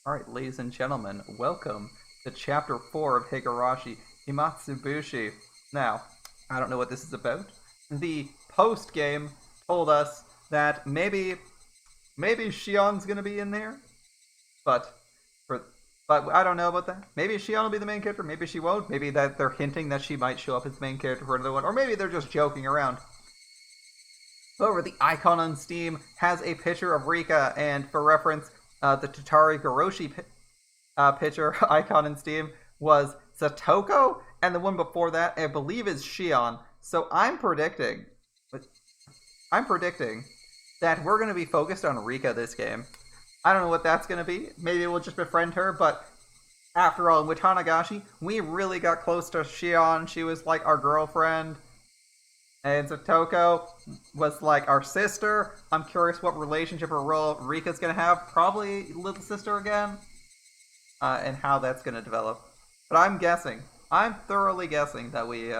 Alright, ladies and gentlemen, welcome to Chapter 4 of Higurashi, Himatsubushi. Now, I don't know what this is about. The post-game told us that maybe Shion's gonna be in there, but for but I don't know about that. Maybe Shion will be the main character, maybe she won't. Maybe that they're hinting that she might show up as the main character for another one, or maybe they're just joking around. However, the icon on Steam has a picture of Rika, and for reference, the Tatari Goroshi picture icon in Steam was Satoko, and the one before that, I believe, is Shion. So I'm predicting that we're going to be focused on Rika this game. I don't know what that's going to be. Maybe we'll just befriend her, but after all, with Tanagashi, we really got close to Shion. She was like our girlfriend. And Satoko was like our sister. I'm curious what relationship or role Rika's going to have. Probably little sister again. And how that's going to develop. But I'm thoroughly guessing that we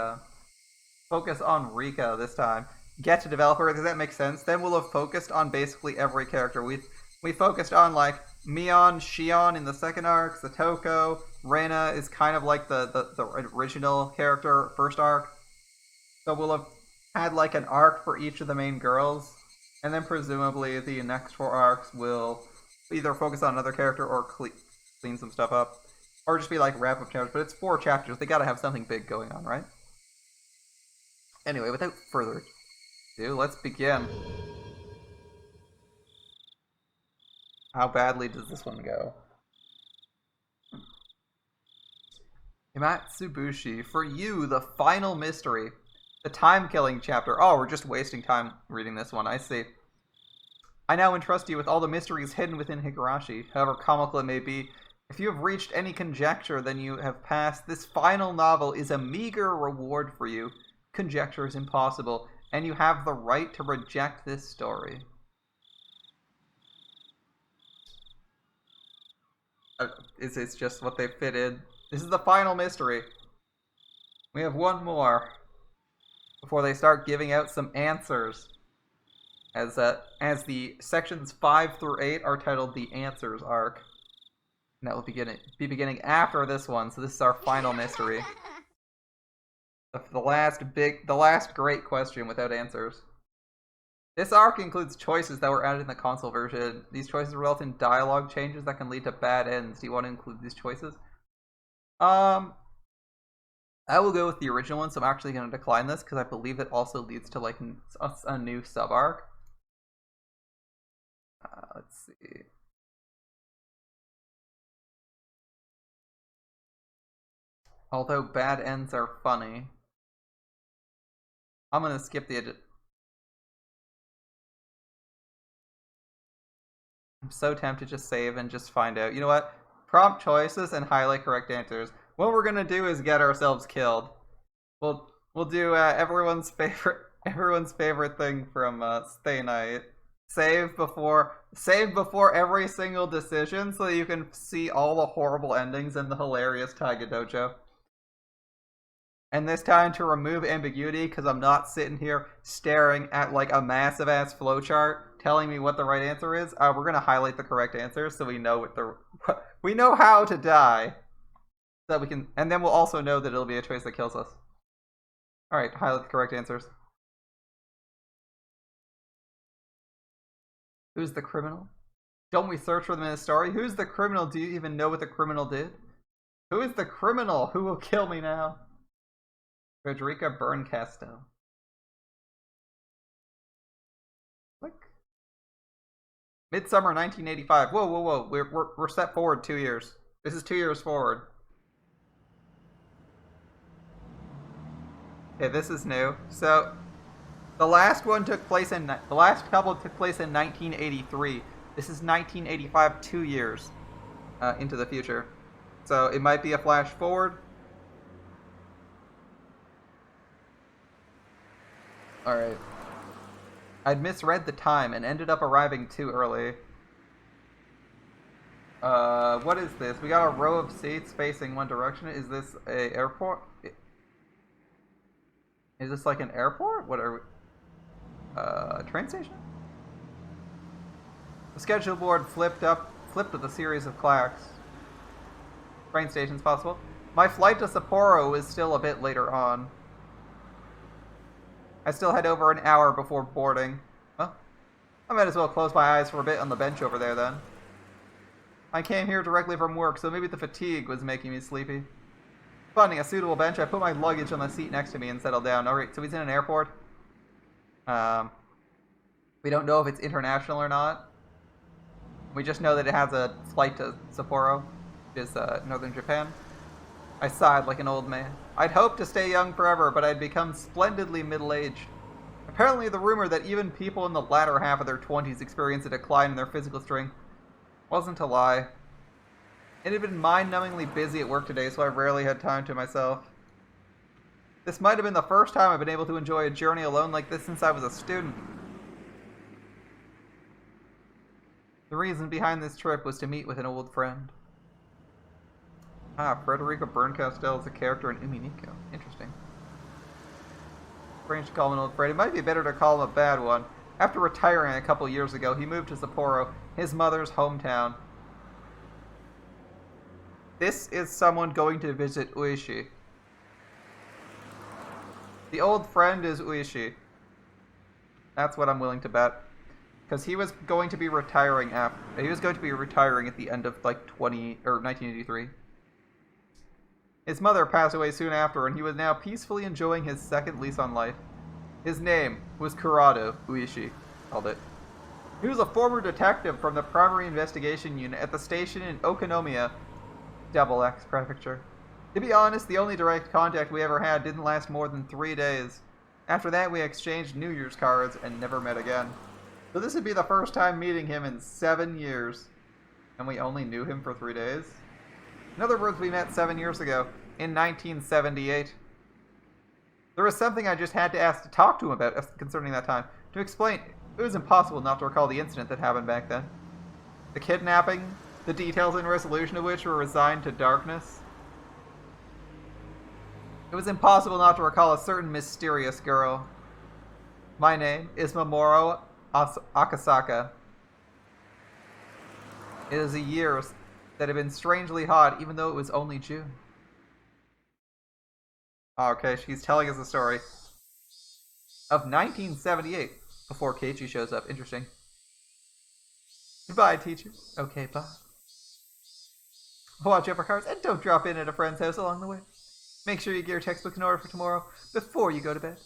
focus on Rika this time. Get to develop her, does that make sense? Then we'll have focused on basically every character. We focused on like Mion, Shion in the second arc, Satoko, Reina is kind of like the original character first arc. So we'll have had like an arc for each of the main girls, and then presumably the next four arcs will either focus on another character or clean some stuff up, or just be like wrap up chapters. But it's 4 chapters; they gotta have something big going on, right? Anyway, without further ado, let's begin. How badly does this one go? Himatsubushi, for you, the final mystery. The time-killing chapter. Oh, we're just wasting time reading this one, I see. I now entrust you with all the mysteries hidden within Higurashi, however comical it may be. If you have reached any conjecture, then you have passed. This final novel is a meager reward for you. Conjecture is impossible, and you have the right to reject this story. Is this just what they fit in? This is the final mystery. We have one more before they start giving out some answers. As the sections 5 through 8 are titled the Answers arc. And that will be beginning after this one, so this is our final mystery. The last great question without answers. This arc includes choices that were added in the console version. These choices result in dialogue changes that can lead to bad ends. Do you want to include these choices? I will go with the original one, so I'm actually going to decline this because I believe it also leads to like a new sub arc. Let's see. Although bad ends are funny, I'm going to skip the edit. I'm so tempted to save and just find out. You know what? Prompt choices and highlight correct answers. What we're gonna do is get ourselves killed. We'll do everyone's favorite thing from Stay Night. Save before every single decision so that you can see all the horrible endings in the hilarious Taiga Dojo. And this time to remove ambiguity, because I'm not sitting here staring at like a massive ass flowchart telling me what the right answer is. We're gonna highlight the correct answers so we know we know how to die. So that we can, and then we'll also know that it'll be a choice that kills us. All right, highlight the correct answers. Who's the criminal? Don't we search for them in the story? Who's the criminal? Do you even know what the criminal did? Who is the criminal? Who will kill me now? Frederica Berncasto. Click. Midsummer 1985. Whoa. We're set forward 2 years. This is 2 years forward. Okay, this is new. So, the last couple took place in 1983. This is 1985, 2 years into the future. So it might be a flash forward. Alright. I'd misread the time and ended up arriving too early. What is this? We got a row of seats facing one direction. Is this a airport? Is this like an airport? What are we? Train station? The schedule board flipped up flipped with a series of clacks. Train station's possible. My flight to Sapporo is still a bit later on. I still had over an hour before boarding. Well, I might as well close my eyes for a bit on the bench over there then. I came here directly from work, so maybe the fatigue was making me sleepy. Finding a suitable bench, I put my luggage on the seat next to me and settled down. Alright, so he's in an airport. We don't know if it's international or not. We just know that it has a flight to Sapporo, which is northern Japan. I sighed like an old man. I'd hoped to stay young forever, but I'd become splendidly middle-aged. Apparently the rumor that even people in the latter half of their 20s experience a decline in their physical strength wasn't a lie. It had been mind-numbingly busy at work today, so I rarely had time to myself. This might have been the first time I've been able to enjoy a journey alone like this since I was a student. The reason behind this trip was to meet with an old friend. Ah, Frederica Berncastel is a character in Umineko. Interesting. Strange to call him an old friend. It might be better to call him a bad one. After retiring a couple years ago, he moved to Sapporo, his mother's hometown. This is someone going to visit Uishi. The old friend is Uishi. That's what I'm willing to bet. Because he was going to be retiring at the end of like 1983. His mother passed away soon after, and he was now peacefully enjoying his second lease on life. His name was Kurado Uishi, called it. He was a former detective from the Primary Investigation Unit at the station in Okonomiya, Double X Prefecture. To be honest, the only direct contact we ever had didn't last more than 3 days. After that, we exchanged New Year's cards and never met again. So this would be the first time meeting him in 7 years. And we only knew him for 3 days? In other words, we met 7 years ago, in 1978. There was something I just had to ask to talk to him about concerning that time. To explain, it was impossible not to recall the incident that happened back then. The kidnapping, the details and resolution of which were resigned to darkness. It was impossible not to recall a certain mysterious girl. My name is Mamoru Akasaka. It is the years that have been strangely hot, even though it was only June. Okay, she's telling us a story of 1978, before Keiichi shows up. Interesting. Goodbye, teacher. Okay, bye. Watch out for cars, and don't drop in at a friend's house along the way. Make sure you get your textbooks in order for tomorrow, before you go to bed.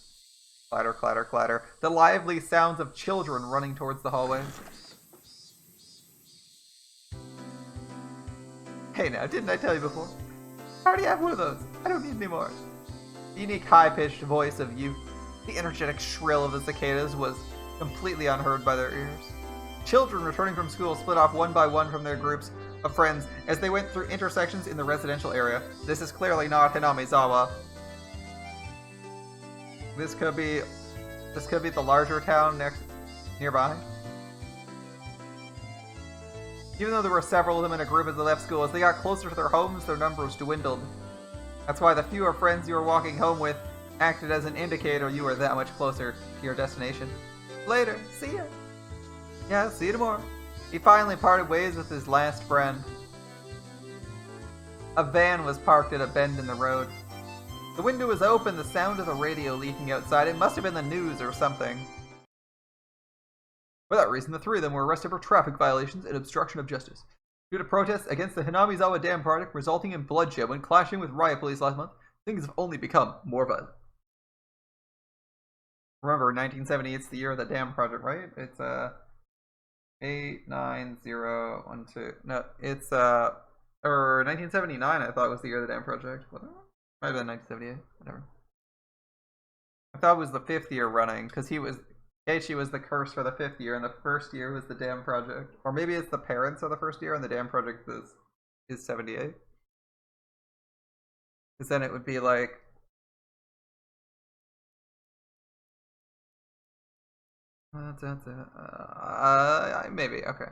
Clatter, clatter, clatter. The lively sounds of children running towards the hallway. Hey now, didn't I tell you before? I already have one of those. I don't need any more. The unique high-pitched voice of youth, the energetic shrill of the cicadas was completely unheard by their ears. Children returning from school split off one by one from their groups of friends as they went through intersections in the residential area. This is clearly not Hinamizawa. This could be the larger town nearby. Even though there were several of them in a group as they left school, as they got closer to their homes, their numbers dwindled. That's why the fewer friends you were walking home with acted as an indicator you were that much closer to your destination. Later, see ya! Yeah, see you tomorrow. He finally parted ways with his last friend. A van was parked at a bend in the road. The window was open, the sound of the radio leaking outside. It must have been the news or something. For that reason, the three of them were arrested for traffic violations and obstruction of justice. Due to protests against the Hinamizawa Dam project resulting in bloodshed when clashing with riot police last month, things have only become more violent. Remember, 1970, it's the year of the dam project, right? It's 89012. No, it's or 1979. I thought was the year of the dam project. What? Might have been 1978. Whatever. I thought it was the 5th year running because Keiichi was the curse for the 5th year, and the 1st year was the dam project. Or maybe it's the parents of the 1st year, and the dam project is 78. Because then it would be like... maybe, okay.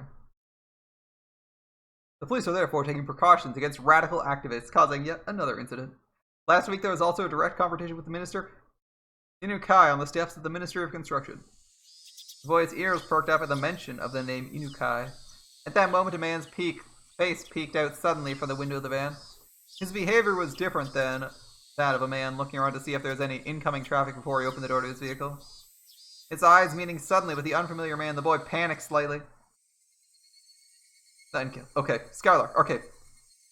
The police are therefore taking precautions against radical activists, causing yet another incident. Last week there was also a direct confrontation with the minister, Inukai, on the steps of the Ministry of Construction. The boy's ears perked up at the mention of the name Inukai. At that moment, a man's face peeked out suddenly from the window of the van. His behavior was different than that of a man looking around to see if there was any incoming traffic before he opened the door to his vehicle. His eyes meeting suddenly with the unfamiliar man, the boy panicked slightly. Okay, Skylar, okay.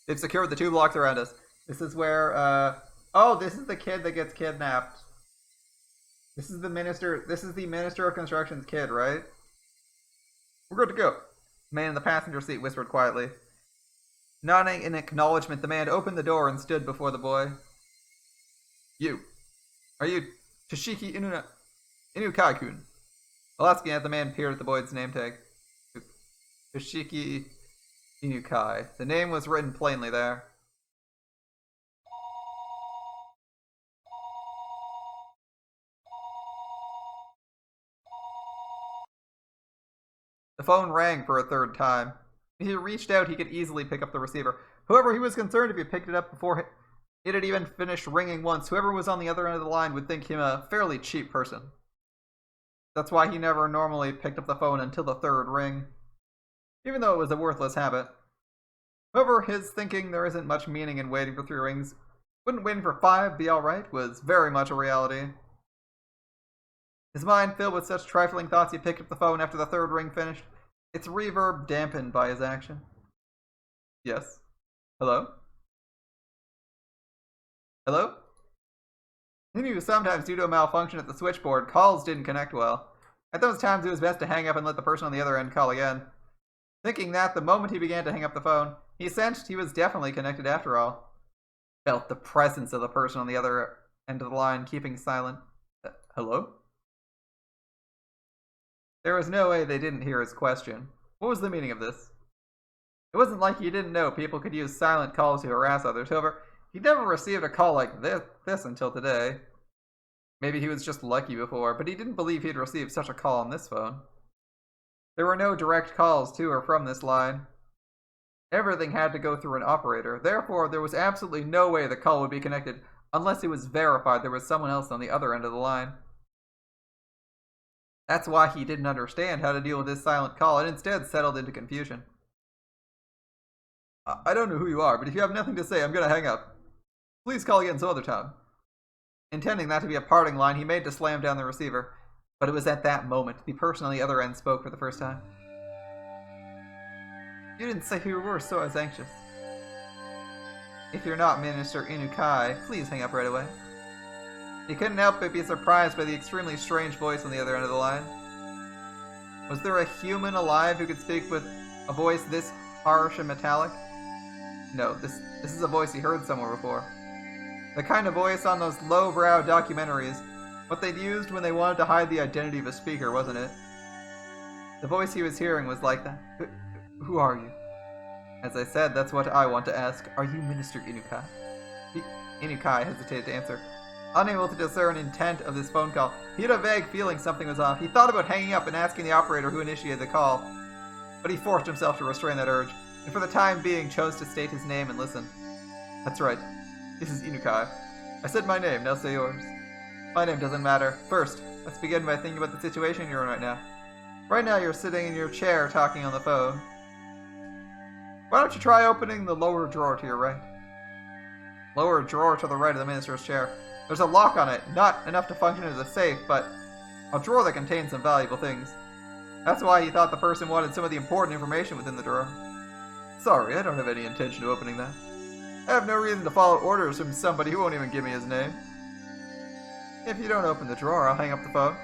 They've secured the 2 blocks around us. This is where, oh, this is the kid that gets kidnapped. This is the Minister of Construction's kid, right? We're good to go. The man in the passenger seat whispered quietly. Nodding in acknowledgement, the man opened the door and stood before the boy. You. Are you Toshiki Inukai-kun? While asking that, the man peered at the boy's name tag. Toshiki Inukai. The name was written plainly there. The phone rang for a 3rd time. If he reached out, he could easily pick up the receiver. However, he was concerned if he picked it up before it had even finished ringing once. Whoever was on the other end of the line would think him a fairly cheap person. That's why he never normally picked up the phone until the 3rd ring, even though it was a worthless habit. However, his thinking there isn't much meaning in waiting for 3 rings, wouldn't waiting for 5 be alright, was very much a reality. His mind filled with such trifling thoughts, he picked up the phone after the 3rd ring finished, its reverb dampened by his action. Yes? Hello? Hello? He knew sometimes, due to a malfunction at the switchboard, calls didn't connect well. At those times, it was best to hang up and let the person on the other end call again. Thinking that, the moment he began to hang up the phone, he sensed he was definitely connected after all. Felt the presence of the person on the other end of the line, keeping silent. Hello? There was no way they didn't hear his question. What was the meaning of this? It wasn't like he didn't know people could use silent calls to harass others. However, he'd never received a call like this until today. Maybe he was just lucky before, but he didn't believe he'd received such a call on this phone. There were no direct calls to or from this line. Everything had to go through an operator. Therefore, there was absolutely no way the call would be connected unless it was verified there was someone else on the other end of the line. That's why he didn't understand how to deal with this silent call and instead settled into confusion. I don't know who you are, but if you have nothing to say, I'm going to hang up. Please call again some other time. Intending that to be a parting line, he made to slam down the receiver. But it was at that moment the person on the other end spoke for the first time. You didn't say who you were, so I was anxious. If you're not Minister Inukai, please hang up right away. He couldn't help but be surprised by the extremely strange voice on the other end of the line. Was there a human alive who could speak with a voice this harsh and metallic? No, this is a voice he heard somewhere before. The kind of voice on those low-brow documentaries, what they'd used when they wanted to hide the identity of a speaker, wasn't it? The voice he was hearing was like that. Who are you? As I said, that's what I want to ask. Are you Minister Inukai? Inukai hesitated to answer. Unable to discern intent of this phone call, he had a vague feeling something was off. He thought about hanging up and asking the operator who initiated the call, but he forced himself to restrain that urge, and for the time being chose to state his name and listen. That's right. This is Inukai. I said my name, now say yours. My name doesn't matter. First, let's begin by thinking about the situation you're in right now. Right now you're sitting in your chair talking on the phone. Why don't you try opening the lower drawer to your right? Lower drawer to the right of the minister's chair. There's a lock on it, not enough to function as a safe, but a drawer that contains some valuable things. That's why he thought the person wanted some of the important information within the drawer. Sorry, I don't have any intention of opening that. I have no reason to follow orders from somebody who won't even give me his name. If you don't open the drawer, I'll hang up the phone.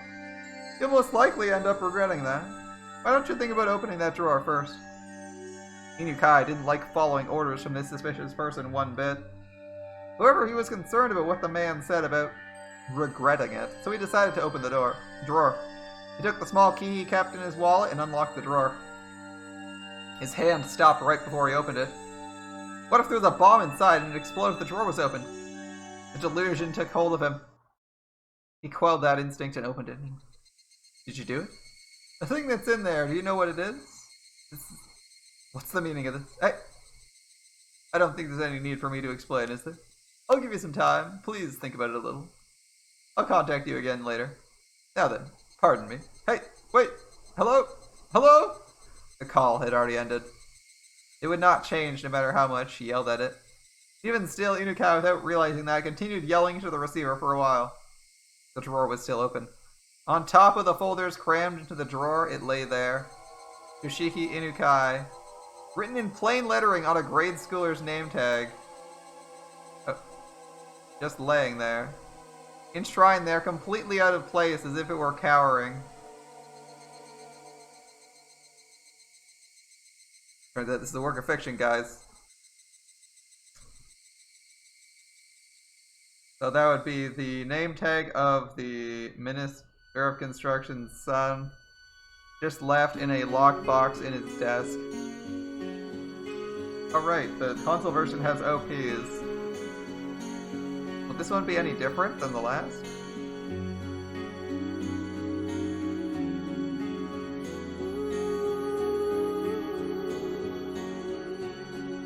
You'll most likely end up regretting that. Why don't you think about opening that drawer first? Inukai didn't like following orders from this suspicious person one bit. However, he was concerned about what the man said about regretting it, so he decided to open the drawer. He took the small key he kept in his wallet and unlocked the drawer. His hand stopped right before he opened it. What if there was a bomb inside and it exploded if the drawer was open? A delusion took hold of him. He quelled that instinct and opened it. Did you do it? The thing that's in there, do you know what it is? What's the meaning of this? I don't think there's any need for me to explain, is there? I'll give you some time. Please think about it a little. I'll contact you again later. Now then, pardon me. Hey, wait! Hello? Hello? The call had already ended. It would not change no matter how much she yelled at it. Even still, Inukai, without realizing that, continued yelling to the receiver for a while. The drawer was still open. On top of the folders crammed into the drawer, it lay there. Yoshiki Inukai. Written in plain lettering on a grade schooler's name tag. Just laying there. Enshrined there, completely out of place, as if it were cowering. This is a work of fiction, guys. So that would be the name tag of the Minister of Construction's son, just left in a lockbox in its desk. Alright, the console version has OPs. Will this one be any different than the last?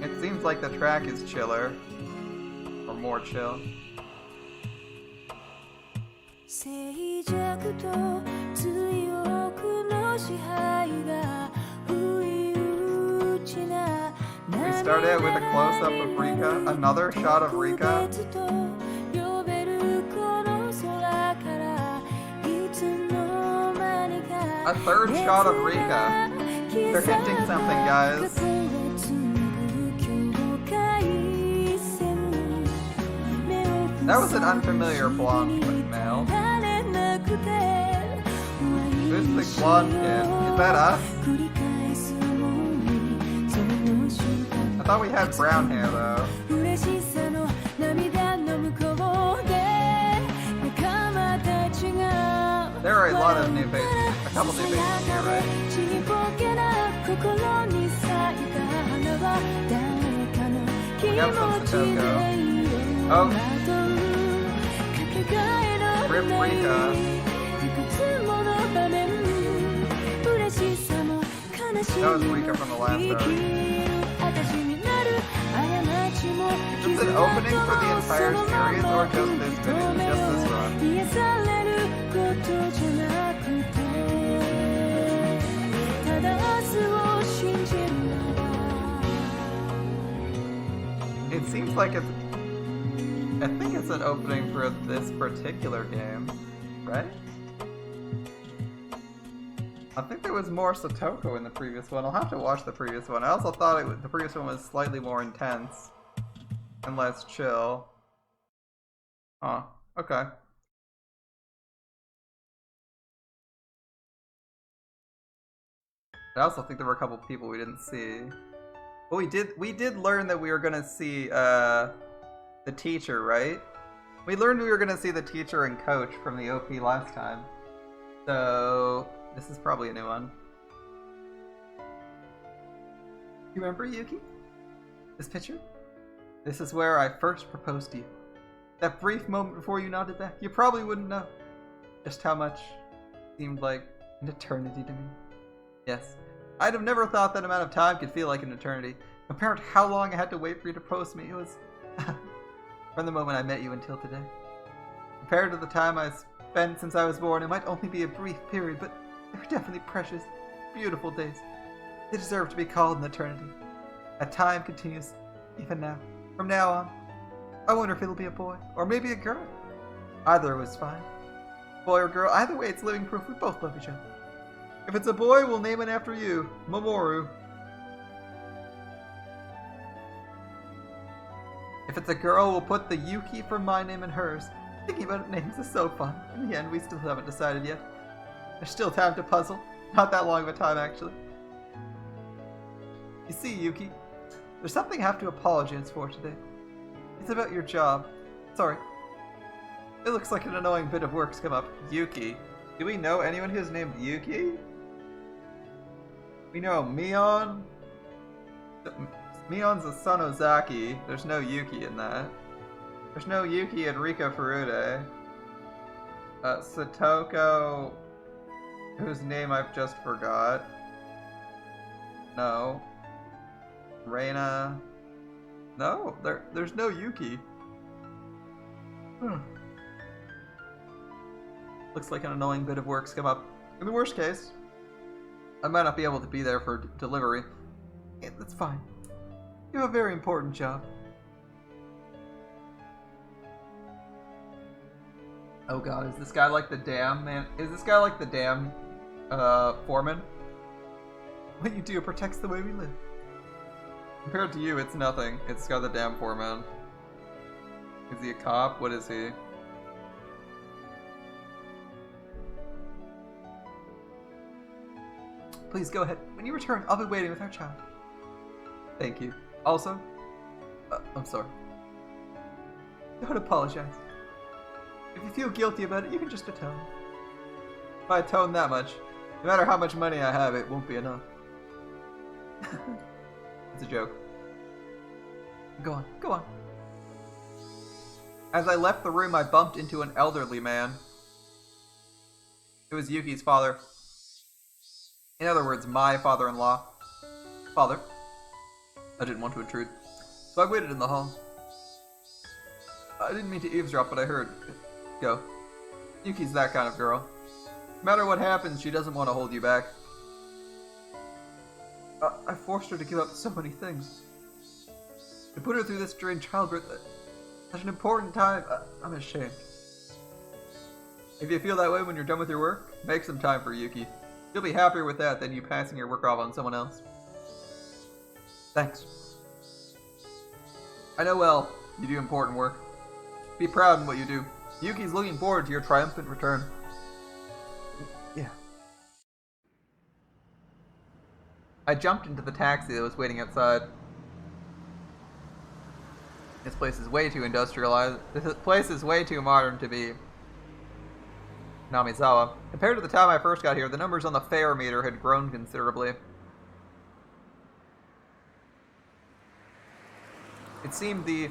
It seems like the track is chiller. Or more chill. We start out with a close-up of Rika, another shot of Rika. A third shot of Rika. They're hinting something, guys. That was an unfamiliar blonde male. Who's the blonde kid? Is that us? I thought we had brown hair though. There are a lot of new faces. A couple new faces here, right? We got some Satoko. Oh. Rip Rika. That was Rika from the last arc. Is this an opening for the entire series or just this video? Just this run? It seems like it's... I think it's an opening for this particular game, right? I think there was more Satoko in the previous one. I'll have to watch the previous one. I also thought the previous one was slightly more intense and less chill. Huh. Okay. I also think there were a couple people we didn't see. But we did learn that we were gonna see the teacher, right? We learned we were gonna see the teacher and coach from the OP last time. So this is probably a new one. You remember, Yuki? This picture? This is where I first proposed to you. That brief moment before you nodded back, you probably wouldn't know just how much seemed like an eternity to me. Yes, I'd have never thought that amount of time could feel like an eternity. Compared to how long I had to wait for you to propose to me, it was from the moment I met you until today. Compared to the time I spent since I was born, it might only be a brief period, but they were definitely precious, beautiful days. They deserve to be called an eternity. That time continues even now. From now on, I wonder if it'll be a boy, or maybe a girl. Either was fine. Boy or girl, either way it's living proof we both love each other. If it's a boy, we'll name it after you, Mamoru. If it's a girl, we'll put the Yuki from my name and hers. Thinking about names is so fun. In the end, we still haven't decided yet. There's still time to puzzle. Not that long of a time, actually. You see, Yuki, there's something I have to apologize for today. It's about your job. Sorry. It looks like an annoying bit of work's come up. Yuki. Do we know anyone who's named Yuki? We know Mion. Mion's a son of Zaki. There's no Yuki in that. There's no Yuki and Rika Furude. Satoko, whose name I've just forgot. No. Reina. No, there's no Yuki. Looks like an annoying bit of work's come up. In the worst case, I might not be able to be there for delivery. Yeah, that's fine. You have a very important job. Oh god, is this guy like the dam man? Is this guy like the dam foreman? What you do protects the way we live. Compared to you, it's nothing. It's got the dam foreman. Is he a cop? What is he? Please go ahead. When you return, I'll be waiting with our child. Thank you. Also, I'm sorry. Don't apologize. If you feel guilty about it, you can just atone. If I atone that much, no matter how much money I have, it won't be enough. It's a joke. Go on, go on. As I left the room, I bumped into an elderly man. It was Yuki's father. In other words, my father-in-law. Father. I didn't want to intrude, so I waited in the hall. I didn't mean to eavesdrop, but I heard. Go. Yuki's that kind of girl. No matter what happens, she doesn't want to hold you back. I forced her to give up so many things. To put her through this strange childbirth at such an important time, I'm ashamed. If you feel that way when you're done with your work, make some time for Yuki. You'll be happier with that than you passing your work off on someone else. Thanks. I know well, you do important work. Be proud in what you do. Yuki's looking forward to your triumphant return. Yeah. I jumped into the taxi that was waiting outside. This place is way too industrialized. This place is way too modern to be Hinamizawa. Compared to the time I first got here, the numbers on the fare meter had grown considerably. It seemed the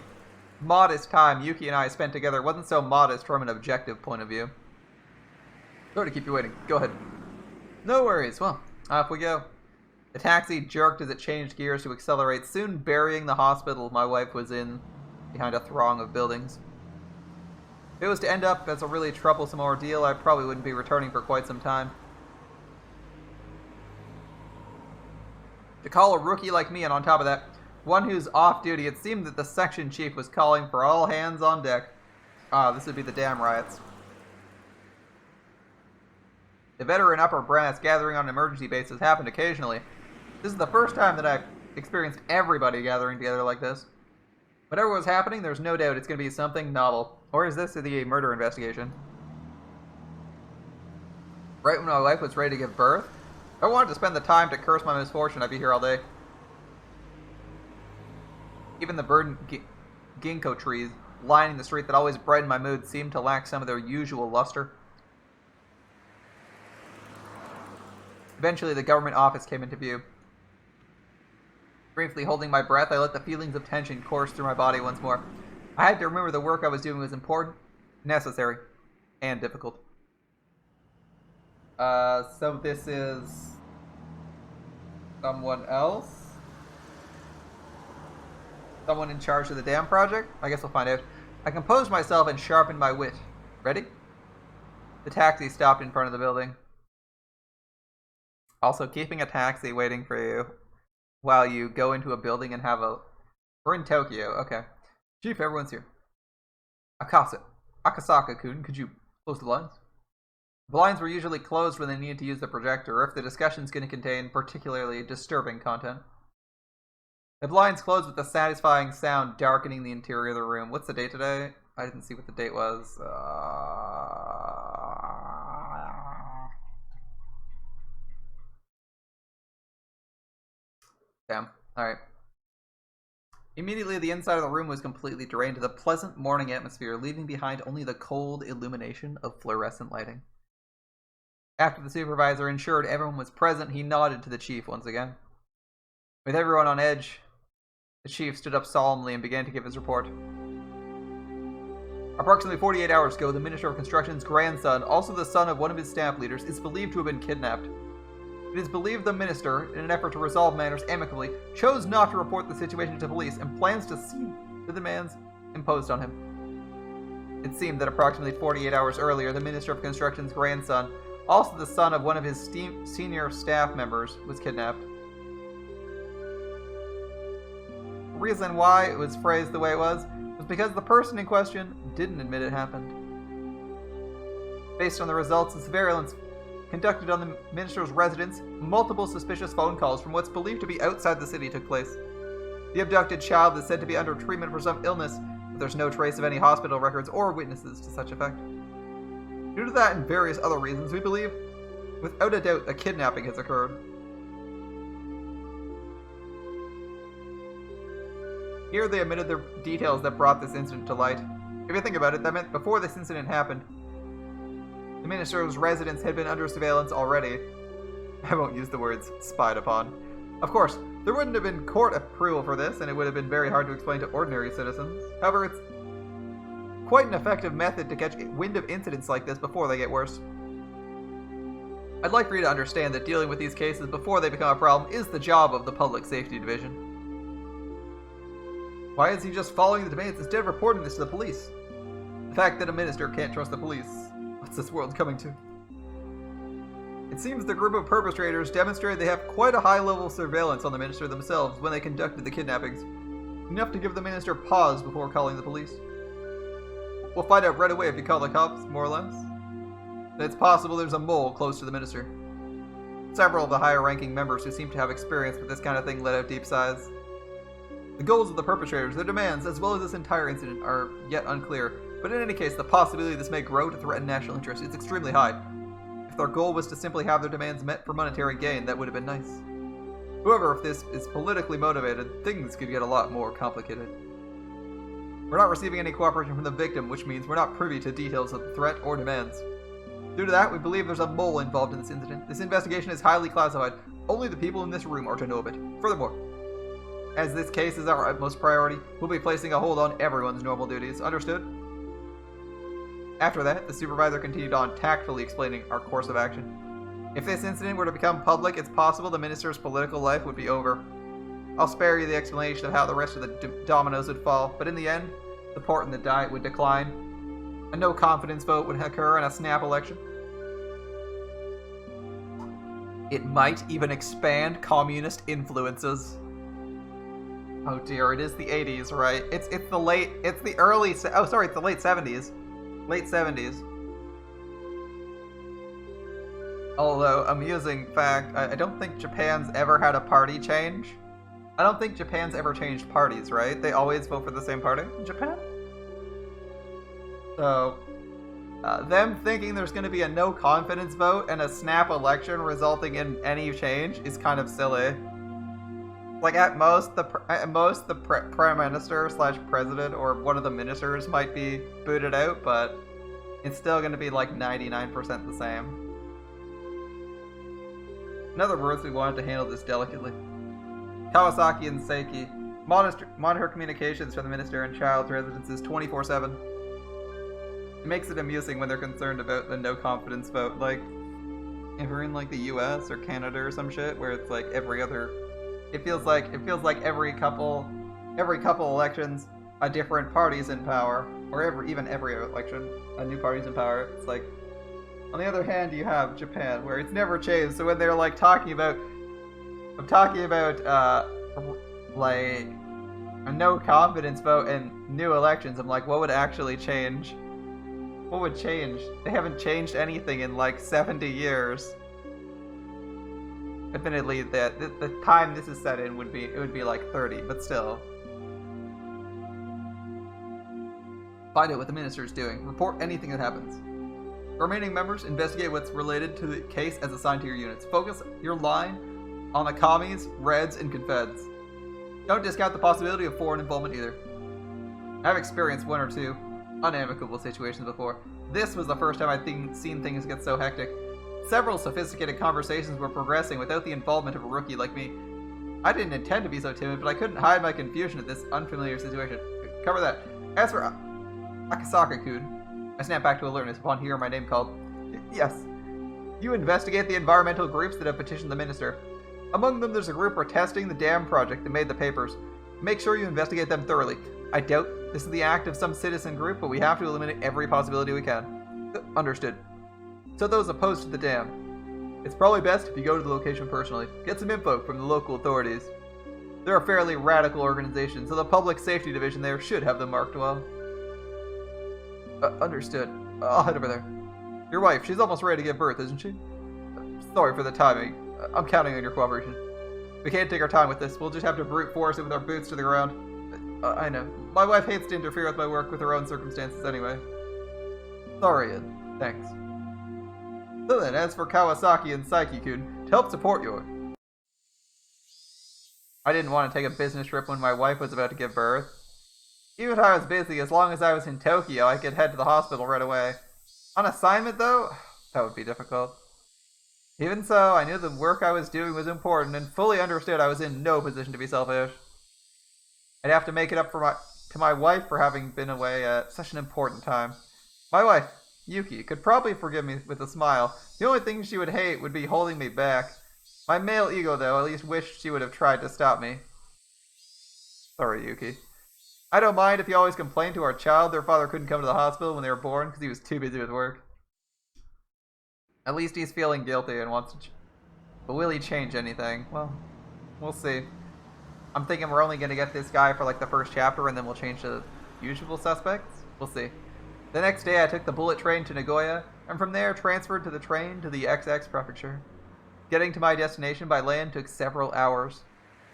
modest time Yuki and I spent together wasn't so modest from an objective point of view. Sorry to keep you waiting. Go ahead. No worries. Well, off we go. The taxi jerked as it changed gears to accelerate, soon burying the hospital my wife was in behind a throng of buildings. If it was to end up as a really troublesome ordeal, I probably wouldn't be returning for quite some time. To call a rookie like me, and on top of that, one who's off duty, it seemed that the section chief was calling for all hands on deck. Ah, this would be the dam riots. The veteran upper brass gathering on an emergency basis happened occasionally. This is the first time that I've experienced everybody gathering together like this. Whatever was happening, there's no doubt it's going to be something novel. Or is this the murder investigation? Right when my wife was ready to give birth? If I wanted to spend the time to curse my misfortune, I'd be here all day. Even the verdant ginkgo trees lining the street that always brightened my mood seemed to lack some of their usual luster. Eventually, the government office came into view. Briefly holding my breath, I let the feelings of tension course through my body once more. I had to remember the work I was doing was important, necessary, and difficult. So this is someone else? Someone in charge of the dam project? I guess we'll find out. I composed myself and sharpened my wit. Ready? The taxi stopped in front of the building. Also, keeping a taxi waiting for you while you go into a building and have a... We're in Tokyo, okay. Chief, everyone's here. Akasaka-kun, could you close the blinds? The blinds were usually closed when they needed to use the projector, or if the discussion's going to contain particularly disturbing content. The blinds closed with a satisfying sound darkening the interior of the room. What's the date today? I didn't see what the date was. Damn. Alright. Immediately, the inside of the room was completely drained to the pleasant morning atmosphere, leaving behind only the cold illumination of fluorescent lighting. After the supervisor ensured everyone was present, he nodded to the chief once again. With everyone on edge, the chief stood up solemnly and began to give his report. Approximately 48 hours ago, the Minister of Construction's grandson, also the son of one of his staff leaders, is believed to have been kidnapped. It is believed the minister, in an effort to resolve matters amicably, chose not to report the situation to police and plans to see the demands imposed on him. It seemed that approximately 48 hours earlier, the Minister of Construction's grandson, Also, the son of one of his senior staff members was kidnapped. The reason why it was phrased the way it was because the person in question didn't admit it happened. Based on the results of surveillance conducted on the minister's residence, multiple suspicious phone calls from what's believed to be outside the city took place. The abducted child is said to be under treatment for some illness, but there's no trace of any hospital records or witnesses to such effect. Due to that and various other reasons, we believe, without a doubt, a kidnapping has occurred. Here they omitted the details that brought this incident to light. If you think about it, that meant before this incident happened, the minister's residence had been under surveillance already. I won't use the words spied upon. Of course, there wouldn't have been court approval for this, and it would have been very hard to explain to ordinary citizens. However, it's quite an effective method to catch wind of incidents like this before they get worse. I'd like for you to understand that dealing with these cases before they become a problem is the job of the Public Safety Division. Why is he just following the demands instead of reporting this to the police? The fact that a minister can't trust the police. What's this world coming to? It seems the group of perpetrators demonstrated they have quite a high level of surveillance on the minister themselves when they conducted the kidnappings. Enough to give the minister pause before calling the police. We'll find out right away if you call the cops, more or less. And it's possible there's a mole close to the minister. Several of the higher ranking members who seem to have experience with this kind of thing let out deep sighs. The goals of the perpetrators, their demands, as well as this entire incident are yet unclear, but in any case, the possibility this may grow to threaten national interest is extremely high. If their goal was to simply have their demands met for monetary gain, that would have been nice. However, if this is politically motivated, things could get a lot more complicated. We're not receiving any cooperation from the victim, which means we're not privy to details of the threat or demands. Due to that, we believe there's a mole involved in this incident. This investigation is highly classified. Only the people in this room are to know of it. Furthermore, as this case is our utmost priority, we'll be placing a hold on everyone's normal duties. Understood? After that, the supervisor continued on, tactfully explaining our course of action. If this incident were to become public, it's possible the minister's political life would be over. I'll spare you the explanation of how the rest of the dominoes would fall, but in the end, support in the Diet would decline. A no-confidence vote would occur and a snap election. It might even expand communist influences. Oh dear, it is the 80s, right? It's the late 70s. Late 70s. Although, amusing fact, I don't think Japan's ever had a party change. I don't think Japan's ever changed parties, right? They always vote for the same party in Japan? So, them thinking there's going to be a no-confidence vote and a snap election resulting in any change is kind of silly. Like, at most, the prime minister / president or one of the ministers might be booted out, but it's still going to be like 99% the same. In other words, we wanted to handle this delicately. Kawasaki and Seiki monitor communications from the minister and child's residences 24/7. It makes it amusing when they're concerned about the no-confidence vote. Like, if we're in like the US or Canada or some shit, where it's like every other... It feels like every couple elections, a different party's in power, or every election, a new party's in power. It's like, on the other hand, you have Japan, where it's never changed. So when they're like talking about like a no confidence vote and new elections, I'm like, what would actually change? What would change? They haven't changed anything in like 70 years. Definitely, the time this is set in would be like 30, but still. Find out what the minister is doing. Report anything that happens. Remaining members, investigate what's related to the case as assigned to your units. Focus your line on the commies, Reds, and Confeds. Don't discount the possibility of foreign involvement either. I've experienced one or two unamicable situations before. This was the first time I've seen things get so hectic. Several sophisticated conversations were progressing without the involvement of a rookie like me. I didn't intend to be so timid, but I couldn't hide my confusion at this unfamiliar situation. Cover that. As for Akasaka-kun, I snapped back to alertness upon hearing my name called. Yes. You investigate the environmental groups that have petitioned the minister. Among them, there's a group protesting the dam project that made the papers. Make sure you investigate them thoroughly. I doubt this is the act of some citizen group, but we have to eliminate every possibility we can. Understood. So those opposed to the dam. It's probably best if you go to the location personally. Get some info from the local authorities. They're a fairly radical organization, so the public safety division there should have them marked well. Understood. I'll head over there. Your wife, she's almost ready to give birth, isn't she? Sorry for the timing. I'm counting on your cooperation. We can't take our time with this. We'll just have to brute force it with our boots to the ground. I know. My wife hates to interfere with my work with her own circumstances anyway. Sorry, Ed. Thanks. So then, as for Kawasaki and Saiki-kun, to help support you. I didn't want to take a business trip when my wife was about to give birth. Even if I was busy, as long as I was in Tokyo, I could head to the hospital right away. On assignment, though, that would be difficult. Even so, I knew the work I was doing was important and fully understood I was in no position to be selfish. I'd have to make it up to my wife for having been away at such an important time. My wife, Yuki, could probably forgive me with a smile. The only thing she would hate would be holding me back. My male ego, though, at least wished she would have tried to stop me. Sorry, Yuki. I don't mind if you always complain to our child their father couldn't come to the hospital when they were born because he was too busy with work. At least he's feeling guilty and wants to but will he change anything? Well, we'll see. I'm thinking we're only going to get this guy for like the first chapter and then we'll change to usual suspects. We'll see. The next day I took the bullet train to Nagoya and from there transferred to the train to the XX prefecture. Getting to my destination by land took several hours.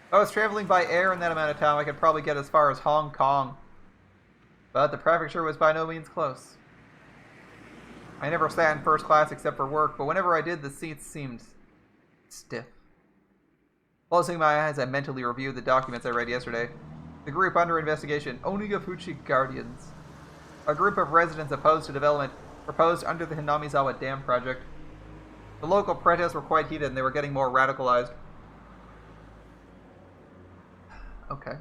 If I was traveling by air in that amount of time, I could probably get as far as Hong Kong. But the prefecture was by no means close. I never sat in first class except for work, but whenever I did, the seats seemed stiff. Closing my eyes, I mentally reviewed the documents I read yesterday. The group under investigation, Onigafuchi Guardians. A group of residents opposed to development proposed under the Hinamizawa Dam project. The local protests were quite heated and they were getting more radicalized. Okay.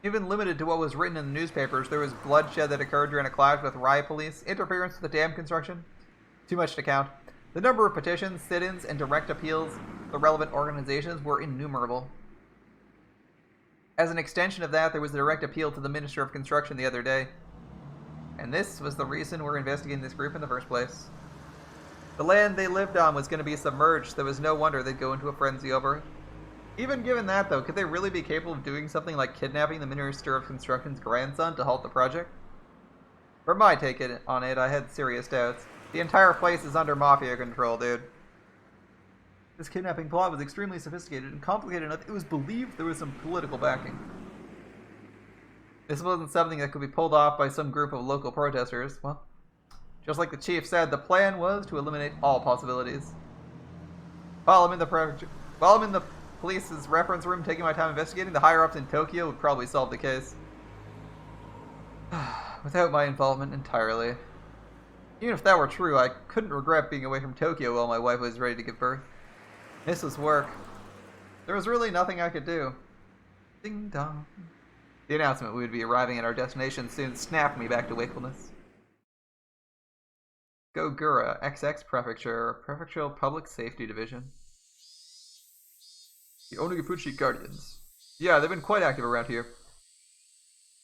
Even limited to what was written in the newspapers, there was bloodshed that occurred during a clash with riot police, interference with the dam construction. Too much to count. The number of petitions, sit-ins, and direct appeals to the relevant organizations were innumerable. As an extension of that, there was a direct appeal to the Minister of Construction the other day. And this was the reason we're investigating this group in the first place. The land they lived on was going to be submerged, so it was no wonder they'd go into a frenzy over it. Even given that, though, could they really be capable of doing something like kidnapping the Minister of Construction's grandson to halt the project? From my take on it, I had serious doubts. The entire place is under mafia control, dude. This kidnapping plot was extremely sophisticated and complicated enough it was believed there was some political backing. This wasn't something that could be pulled off by some group of local protesters. Well, just like the chief said, the plan was to eliminate all possibilities. While I'm in the police's reference room taking my time investigating, the higher-ups in Tokyo would probably solve the case. Without my involvement entirely. Even if that were true, I couldn't regret being away from Tokyo while my wife was ready to give birth. This was work. There was really nothing I could do. Ding dong. The announcement we would be arriving at our destination soon snapped me back to wakefulness. Gogura, XX Prefecture, Prefectural Public Safety Division. The Onigafuchi Guardians. Yeah, they've been quite active around here.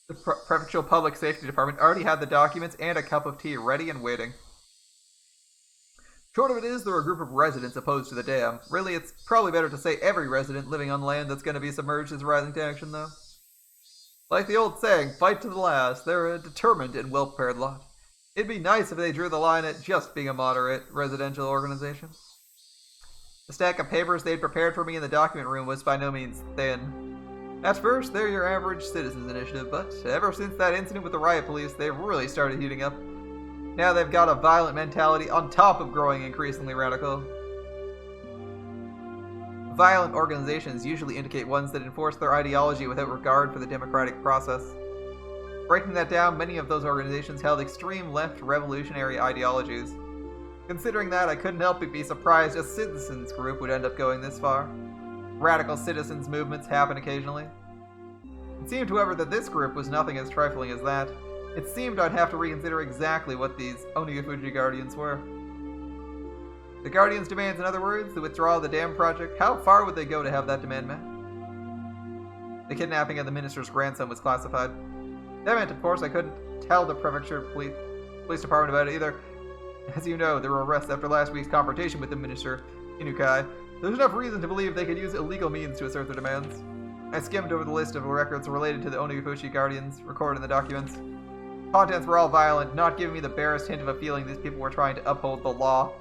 The Prefectural Public Safety Department already had the documents and a cup of tea ready and waiting. Short of it is, they're a group of residents opposed to the dam. Really, it's probably better to say every resident living on land that's going to be submerged is rising to action, though. Like the old saying, fight to the last, they're a determined and well-prepared lot. It'd be nice if they drew the line at just being a moderate residential organization. The stack of papers they'd prepared for me in the document room was by no means thin. At first, they're your average citizens initiative, but ever since that incident with the riot police, they've really started heating up. Now they've got a violent mentality on top of growing increasingly radical. Violent organizations usually indicate ones that enforce their ideology without regard for the democratic process. Breaking that down, many of those organizations held extreme left revolutionary ideologies. Considering that, I couldn't help but be surprised a citizens group would end up going this far. Radical citizens movements happen occasionally. It seemed, however, that this group was nothing as trifling as that. It seemed I'd have to reconsider exactly what these Onigafuchi Guardians were. The Guardians' demands, in other words, the withdrawal of the dam project, how far would they go to have that demand met? The kidnapping of the minister's grandson was classified. That meant, of course, I couldn't tell the prefecture police department about it either. As you know, there were arrests after last week's confrontation with the Minister, Inukai. There's enough reason to believe they could use illegal means to assert their demands. I skimmed over the list of records related to the Onigafuchi Guardians, recorded in the documents. Contents were all violent, not giving me the barest hint of a feeling these people were trying to uphold the law.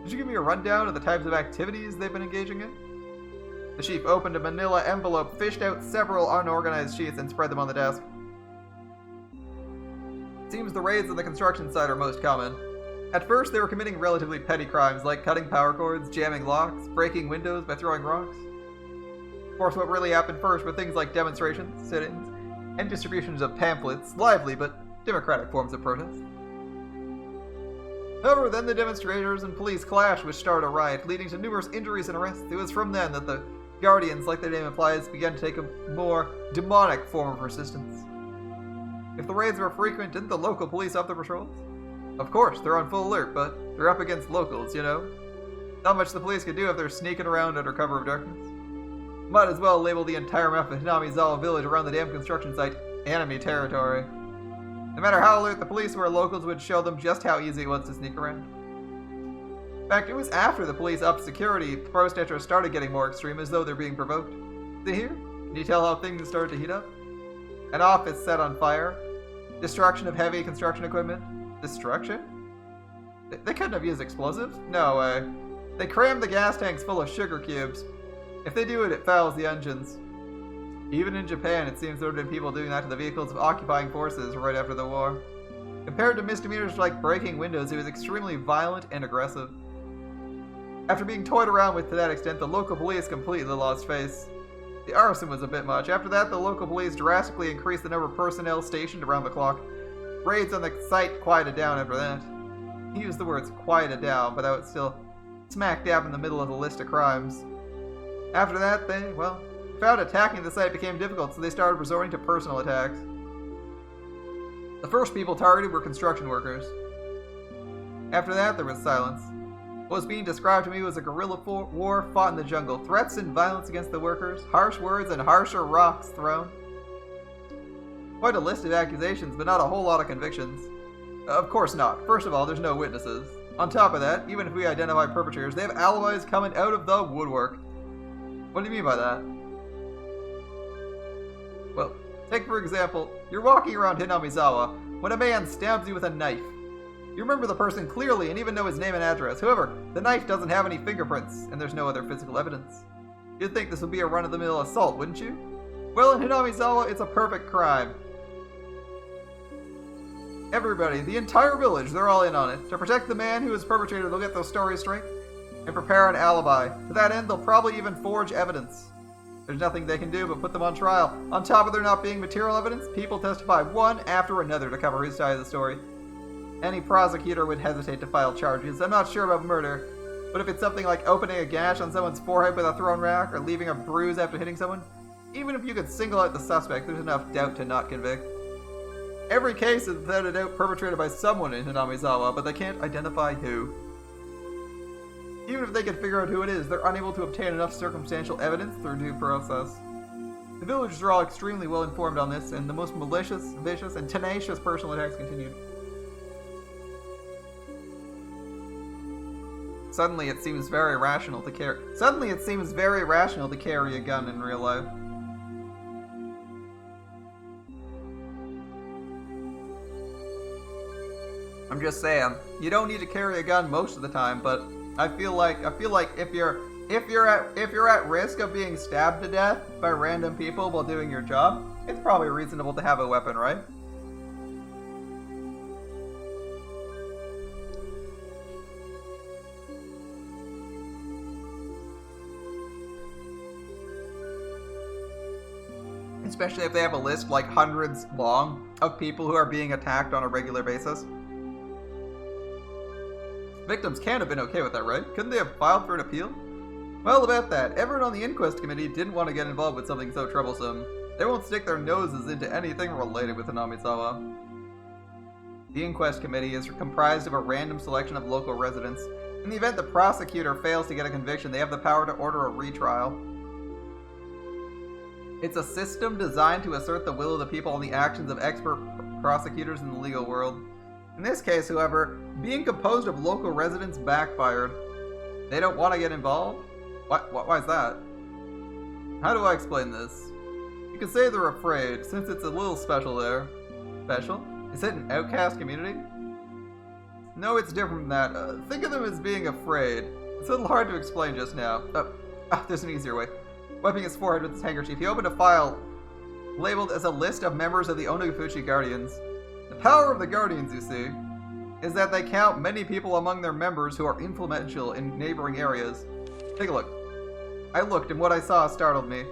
Could you give me a rundown of the types of activities they've been engaging in? The chief opened a manila envelope, fished out several unorganized sheets, and spread them on the desk. It seems the raids on the construction site are most common. At first, they were committing relatively petty crimes like cutting power cords, jamming locks, breaking windows by throwing rocks. Of course, what really happened first were things like demonstrations, sit-ins, and distributions of pamphlets, lively but democratic forms of protest. However, then the demonstrators and police clashed, which started a riot, leading to numerous injuries and arrests. It was from then that the Guardians, like their name implies, began to take a more demonic form of resistance. If the raids were frequent, didn't the local police up the patrols? Of course, they're on full alert, but they're up against locals, you know? Not much the police can do if they're sneaking around under cover of darkness. Might as well label the entire map of Hinamizawa village around the damn construction site enemy territory. No matter how alert the police were, locals would show them just how easy it was to sneak around. In fact, it was after the police upped security, protesters started getting more extreme, as though they're being provoked. See here? Can you tell how things started to heat up? An office set on fire. Destruction of heavy construction equipment. Destruction? They couldn't have used explosives? No way. They crammed the gas tanks full of sugar cubes. If they do it, it fouls the engines. Even in Japan, it seems there have been people doing that to the vehicles of occupying forces right after the war. Compared to misdemeanors like breaking windows, it was extremely violent and aggressive. After being toyed around with to that extent, the local police completely lost face. The arson was a bit much. After that, the local police drastically increased the number of personnel stationed around the clock. Raids on the site quieted down after that. He used the words quieted down, but that was still smack dab in the middle of the list of crimes. After that, they, found attacking the site became difficult, so they started resorting to personal attacks. The first people targeted were construction workers. After that, there was silence. What was being described to me was a guerrilla war fought in the jungle. Threats and violence against the workers, harsh words and harsher rocks thrown. Quite a list of accusations, but not a whole lot of convictions. Of course not. First of all, there's no witnesses. On top of that, even if we identify perpetrators, they have alibis coming out of the woodwork. What do you mean by that? Well, take for example, you're walking around Hinamizawa when a man stabs you with a knife. You remember the person clearly and even know his name and address. However, the knife doesn't have any fingerprints, and there's no other physical evidence. You'd think this would be a run-of-the-mill assault, wouldn't you? Well, in Hinamizawa, it's a perfect crime. Everybody, the entire village, they're all in on it. To protect the man who is perpetrated, they'll get those stories straight and prepare an alibi. To that end, they'll probably even forge evidence. There's nothing they can do but put them on trial. On top of there not being material evidence, people testify one after another to cover his side of the story. Any prosecutor would hesitate to file charges. I'm not sure about murder, but if it's something like opening a gash on someone's forehead with a thrown rock or leaving a bruise after hitting someone, even if you could single out the suspect, there's enough doubt to not convict. Every case is without a doubt perpetrated by someone in Hinamizawa, but they can't identify who. Even if they can figure out who it is, they're unable to obtain enough circumstantial evidence through due process. The villagers are all extremely well informed on this, and the most malicious, vicious, and tenacious personal attacks continued. Suddenly it seems very rational to carry a gun in real life. I'm just saying, you don't need to carry a gun most of the time, but I feel like if you're at risk of being stabbed to death by random people while doing your job, it's probably reasonable to have a weapon, right? Especially if they have a list like hundreds long of people who are being attacked on a regular basis. Victims can't have been okay with that, right? Couldn't they have filed for an appeal? Well, about that, everyone on the inquest committee didn't want to get involved with something so troublesome. They won't stick their noses into anything related with Hinamizawa. The inquest committee is comprised of a random selection of local residents. In the event the prosecutor fails to get a conviction, they have the power to order a retrial. It's a system designed to assert the will of the people and the actions of expert prosecutors in the legal world. In this case, however, being composed of local residents backfired. They don't want to get involved? Why is that? How do I explain this? You could say they're afraid, since it's a little special there. Special? Is it an outcast community? No, it's different from that. Think of them as being afraid. It's a little hard to explain just now. There's an easier way. Wiping his forehead with his handkerchief, he opened a file labeled as a list of members of the Onigafuchi Guardians. The power of the Guardians, you see, is that they count many people among their members who are influential in neighboring areas. Take a look. I looked, and what I saw startled me.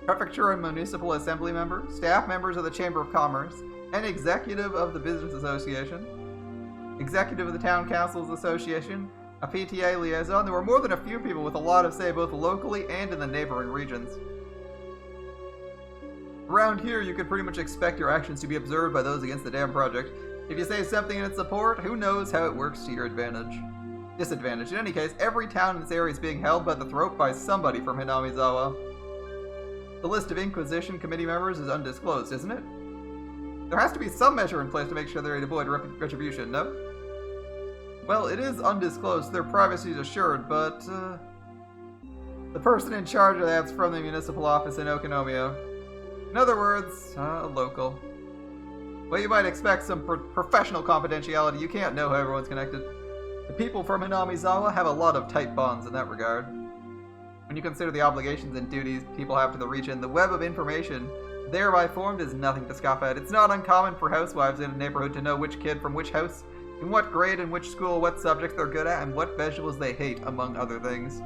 Prefecture and Municipal Assembly members, staff members of the Chamber of Commerce, an executive of the Business Association, executive of the Town Councils Association, a PTA liaison. There were more than a few people with a lot of say both locally and in the neighboring regions. Around here, you could pretty much expect your actions to be observed by those against the dam project. If you say something in its support, who knows how it works to your disadvantage. In any case, every town in this area is being held by the throat by somebody from Hinamizawa. The list of Inquisition Committee members is undisclosed, isn't it? There has to be some measure in place to make sure they avoid retribution, no? Well, it is undisclosed, so their privacy is assured, but the person in charge of that's from the municipal office in Okinomiya. In other words, a local. Well, you might expect some professional confidentiality. You can't know how everyone's connected. The people from Hinamizawa have a lot of tight bonds in that regard. When you consider the obligations and duties people have to the region, the web of information thereby formed is nothing to scoff at. It's not uncommon for housewives in a neighborhood to know which kid from which house, in what grade, in which school, what subjects they're good at, and what vegetables they hate, among other things.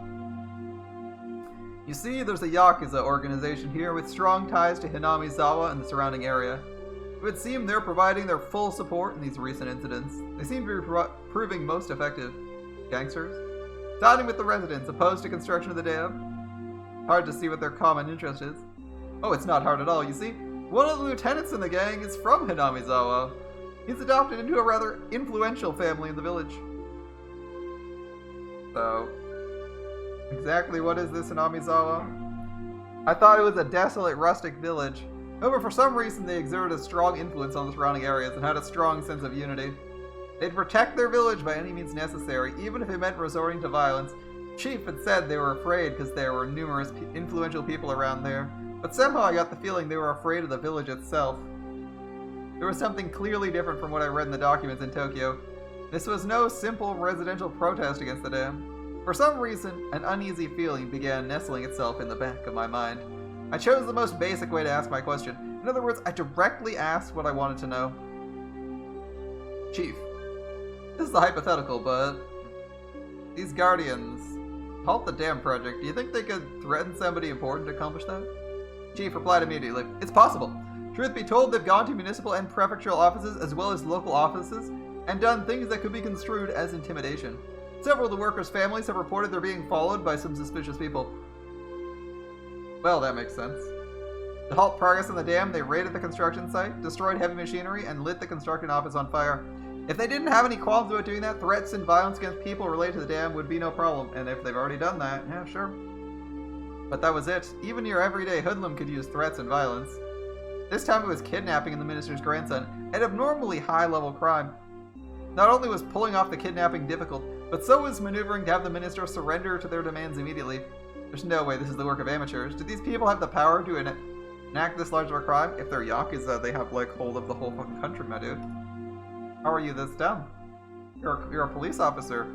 You see, there's a Yakuza organization here with strong ties to Hinamizawa and the surrounding area. It would seem they're providing their full support in these recent incidents. They seem to be proving most effective. Gangsters? Siding with the residents opposed to construction of the dam? Hard to see what their common interest is. Oh, it's not hard at all, you see. One of the lieutenants in the gang is from Hinamizawa. He's adopted into a rather influential family in the village. So, exactly what is this Hinamizawa? I thought it was a desolate, rustic village. However, for some reason they exerted a strong influence on the surrounding areas and had a strong sense of unity. They'd protect their village by any means necessary, even if it meant resorting to violence. Chief had said they were afraid because there were numerous influential people around there, but somehow I got the feeling they were afraid of the village itself. There was something clearly different from what I read in the documents in Tokyo. This was no simple residential protest against the dam. For some reason, an uneasy feeling began nestling itself in the back of my mind. I chose the most basic way to ask my question. In other words, I directly asked what I wanted to know. Chief, this is a hypothetical, but these Guardians halt the dam project. Do you think they could threaten somebody important to accomplish that? Chief replied immediately, it's possible. Truth be told, they've gone to municipal and prefectural offices as well as local offices and done things that could be construed as intimidation. Several of the workers' families have reported they're being followed by some suspicious people. Well, that makes sense. To halt progress on the dam, they raided the construction site, destroyed heavy machinery, and lit the construction office on fire. If they didn't have any qualms about doing that, threats and violence against people related to the dam would be no problem, and if they've already done that, yeah, sure. But that was it. Even your everyday hoodlum could use threats and violence. This time it was kidnapping of the minister's grandson, an abnormally high-level crime. Not only was pulling off the kidnapping difficult, but so was maneuvering to have the minister surrender to their demands immediately. There's no way this is the work of amateurs. Do these people have the power to enact this large of a crime? If they're Yakuza, they have, like, hold of the whole fucking country, my dude. How are you this dumb? You're a police officer.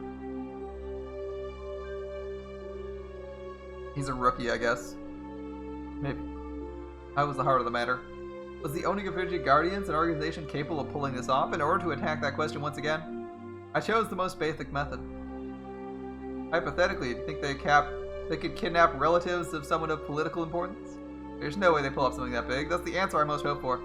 He's a rookie, I guess. Maybe. That was the heart of the matter. Was the Onigafuchi Guardians an organization capable of pulling this off? In order to attack that question once again, I chose the most basic method. Hypothetically, do you think they could kidnap relatives of someone of political importance? There's no way they pull off something that big. That's the answer I most hope for.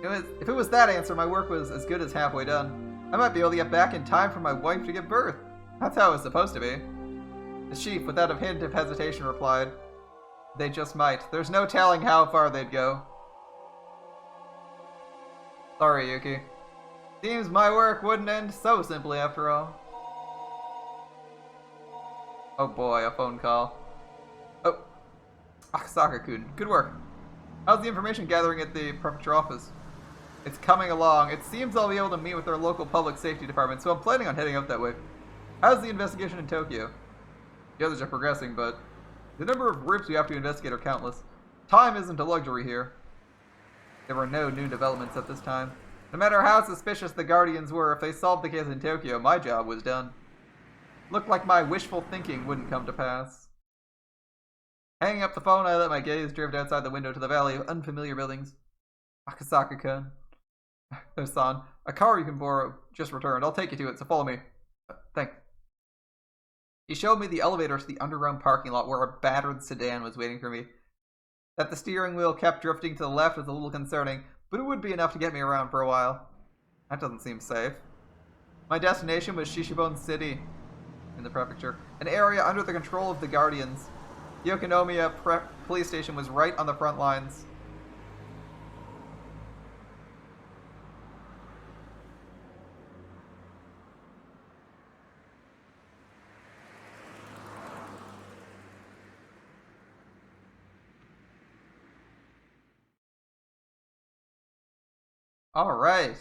If it was that answer, my work was as good as halfway done. I might be able to get back in time for my wife to give birth. That's how it was supposed to be. The chief, without a hint of hesitation, replied, they just might. There's no telling how far they'd go. Sorry, Yuki. Seems my work wouldn't end so simply after all. Oh boy, a phone call. Oh, Akasaka-kun, good work. How's the information gathering at the prefecture office? It's coming along. It seems I'll be able to meet with their local public safety department, so I'm planning on heading out that way. How's the investigation in Tokyo? The others are progressing, but the number of rips we have to investigate are countless. Time isn't a luxury here. There were no new developments at this time. No matter how suspicious the Guardians were, if they solved the case in Tokyo, my job was done. Looked like my wishful thinking wouldn't come to pass. Hanging up the phone, I let my gaze drift outside the window to the valley of unfamiliar buildings. Akasaka-kun. No, son. A car you can borrow just returned. I'll take you to it, so follow me. Thanks. He showed me the elevator to the underground parking lot where a battered sedan was waiting for me. That the steering wheel kept drifting to the left was a little concerning, but it would be enough to get me around for a while. That doesn't seem safe. My destination was Shishibone City, in the prefecture, an area under the control of the Guardians. The Okinomiya police station was right on the front lines. Alright.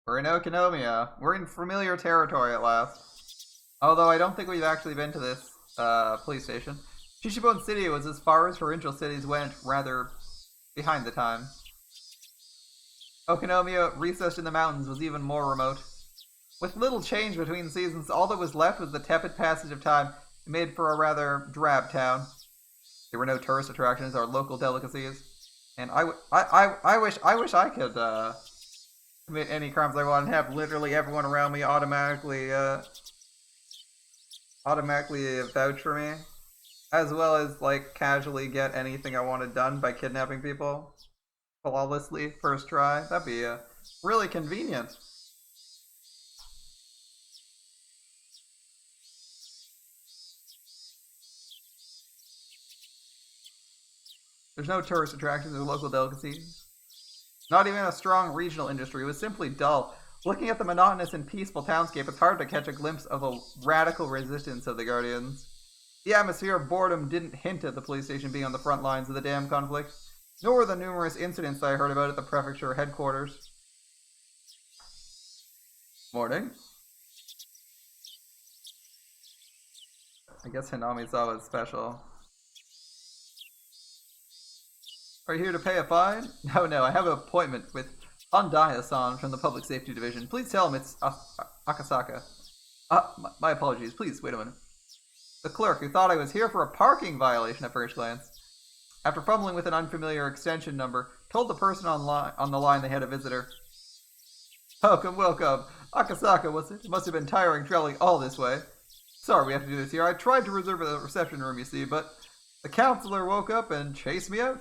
We're in Okinomiya. We're in familiar territory at last. Although I don't think we've actually been to this police station. Shishibone City was as far as provincial cities went, rather behind the time. Okinomiya, recessed in the mountains, was even more remote. With little change between seasons, all that was left was the tepid passage of time. It made for a rather drab town. There were no tourist attractions or local delicacies. And I wish I could commit any crimes I want and have literally everyone around me automatically vouch for me, as well as like casually get anything I wanted done by kidnapping people flawlessly first try. That'd be really convenient. There's no tourist attractions or local delicacies. Not even a strong regional industry. It was simply dull. Looking at the monotonous and peaceful townscape, it's hard to catch a glimpse of the radical resistance of the Guardians. The atmosphere of boredom didn't hint at the police station being on the front lines of the damn conflict, nor the numerous incidents I heard about at the prefecture headquarters. Morning. I guess Hinamizawa is special. Are you here to pay a fine? No, I have an appointment with Handaya-san from the Public Safety Division. Please tell him it's Akasaka. My apologies. Please, wait a minute. The clerk, who thought I was here for a parking violation at first glance, after fumbling with an unfamiliar extension number, told the person on the line they had a visitor. Welcome. Akasaka, was it? It must have been tiring traveling all this way. Sorry we have to do this here. I tried to reserve a reception room, you see, but the counselor woke up and chased me out.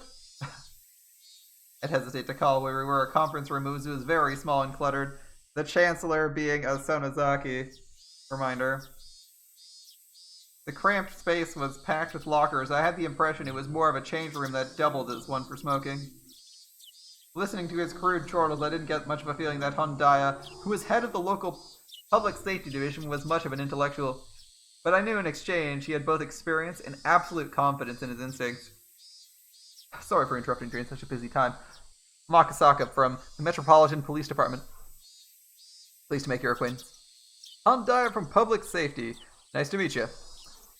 I'd hesitate to call where we were a conference room. It was very small and cluttered. The chancellor being a Sonozaki. Reminder. The cramped space was packed with lockers. I had the impression it was more of a change room that doubled as one for smoking. Listening to his crude chortles, I didn't get much of a feeling that Handaya, who was head of the local public safety division, was much of an intellectual. But I knew in exchange he had both experience and absolute confidence in his instincts. Sorry for interrupting during such a busy time. I'm Akasaka from the Metropolitan Police Department. Pleased to make your acquaintance. Handaya from Public Safety. Nice to meet you.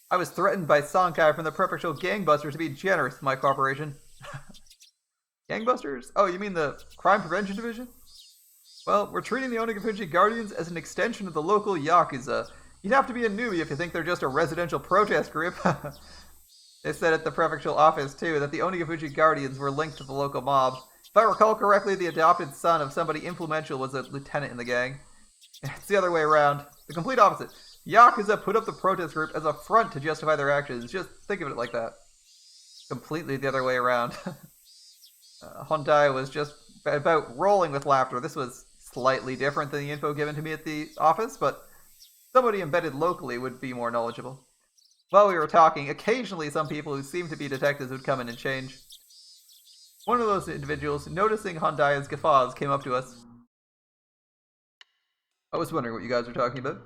I was threatened by Sankai from the prefectural gangbusters to be generous with my cooperation. Gangbusters? Oh, you mean the Crime Prevention Division? Well, we're treating the Onigafuchi Guardians as an extension of the local Yakuza. You'd have to be a newbie if you think they're just a residential protest group. They said at the prefectural office, too, that the Onigafuchi Guardians were linked to the local mob. If I recall correctly, the adopted son of somebody influential was a lieutenant in the gang. It's the other way around. The complete opposite. Yakuza put up the protest group as a front to justify their actions. Just think of it like that. Completely the other way around. Handaya was just about rolling with laughter. This was slightly different than the info given to me at the office, but somebody embedded locally would be more knowledgeable. While we were talking, occasionally some people who seemed to be detectives would come in and change. One of those individuals, noticing Handaya's guffaws, came up to us. I was wondering what you guys were talking about.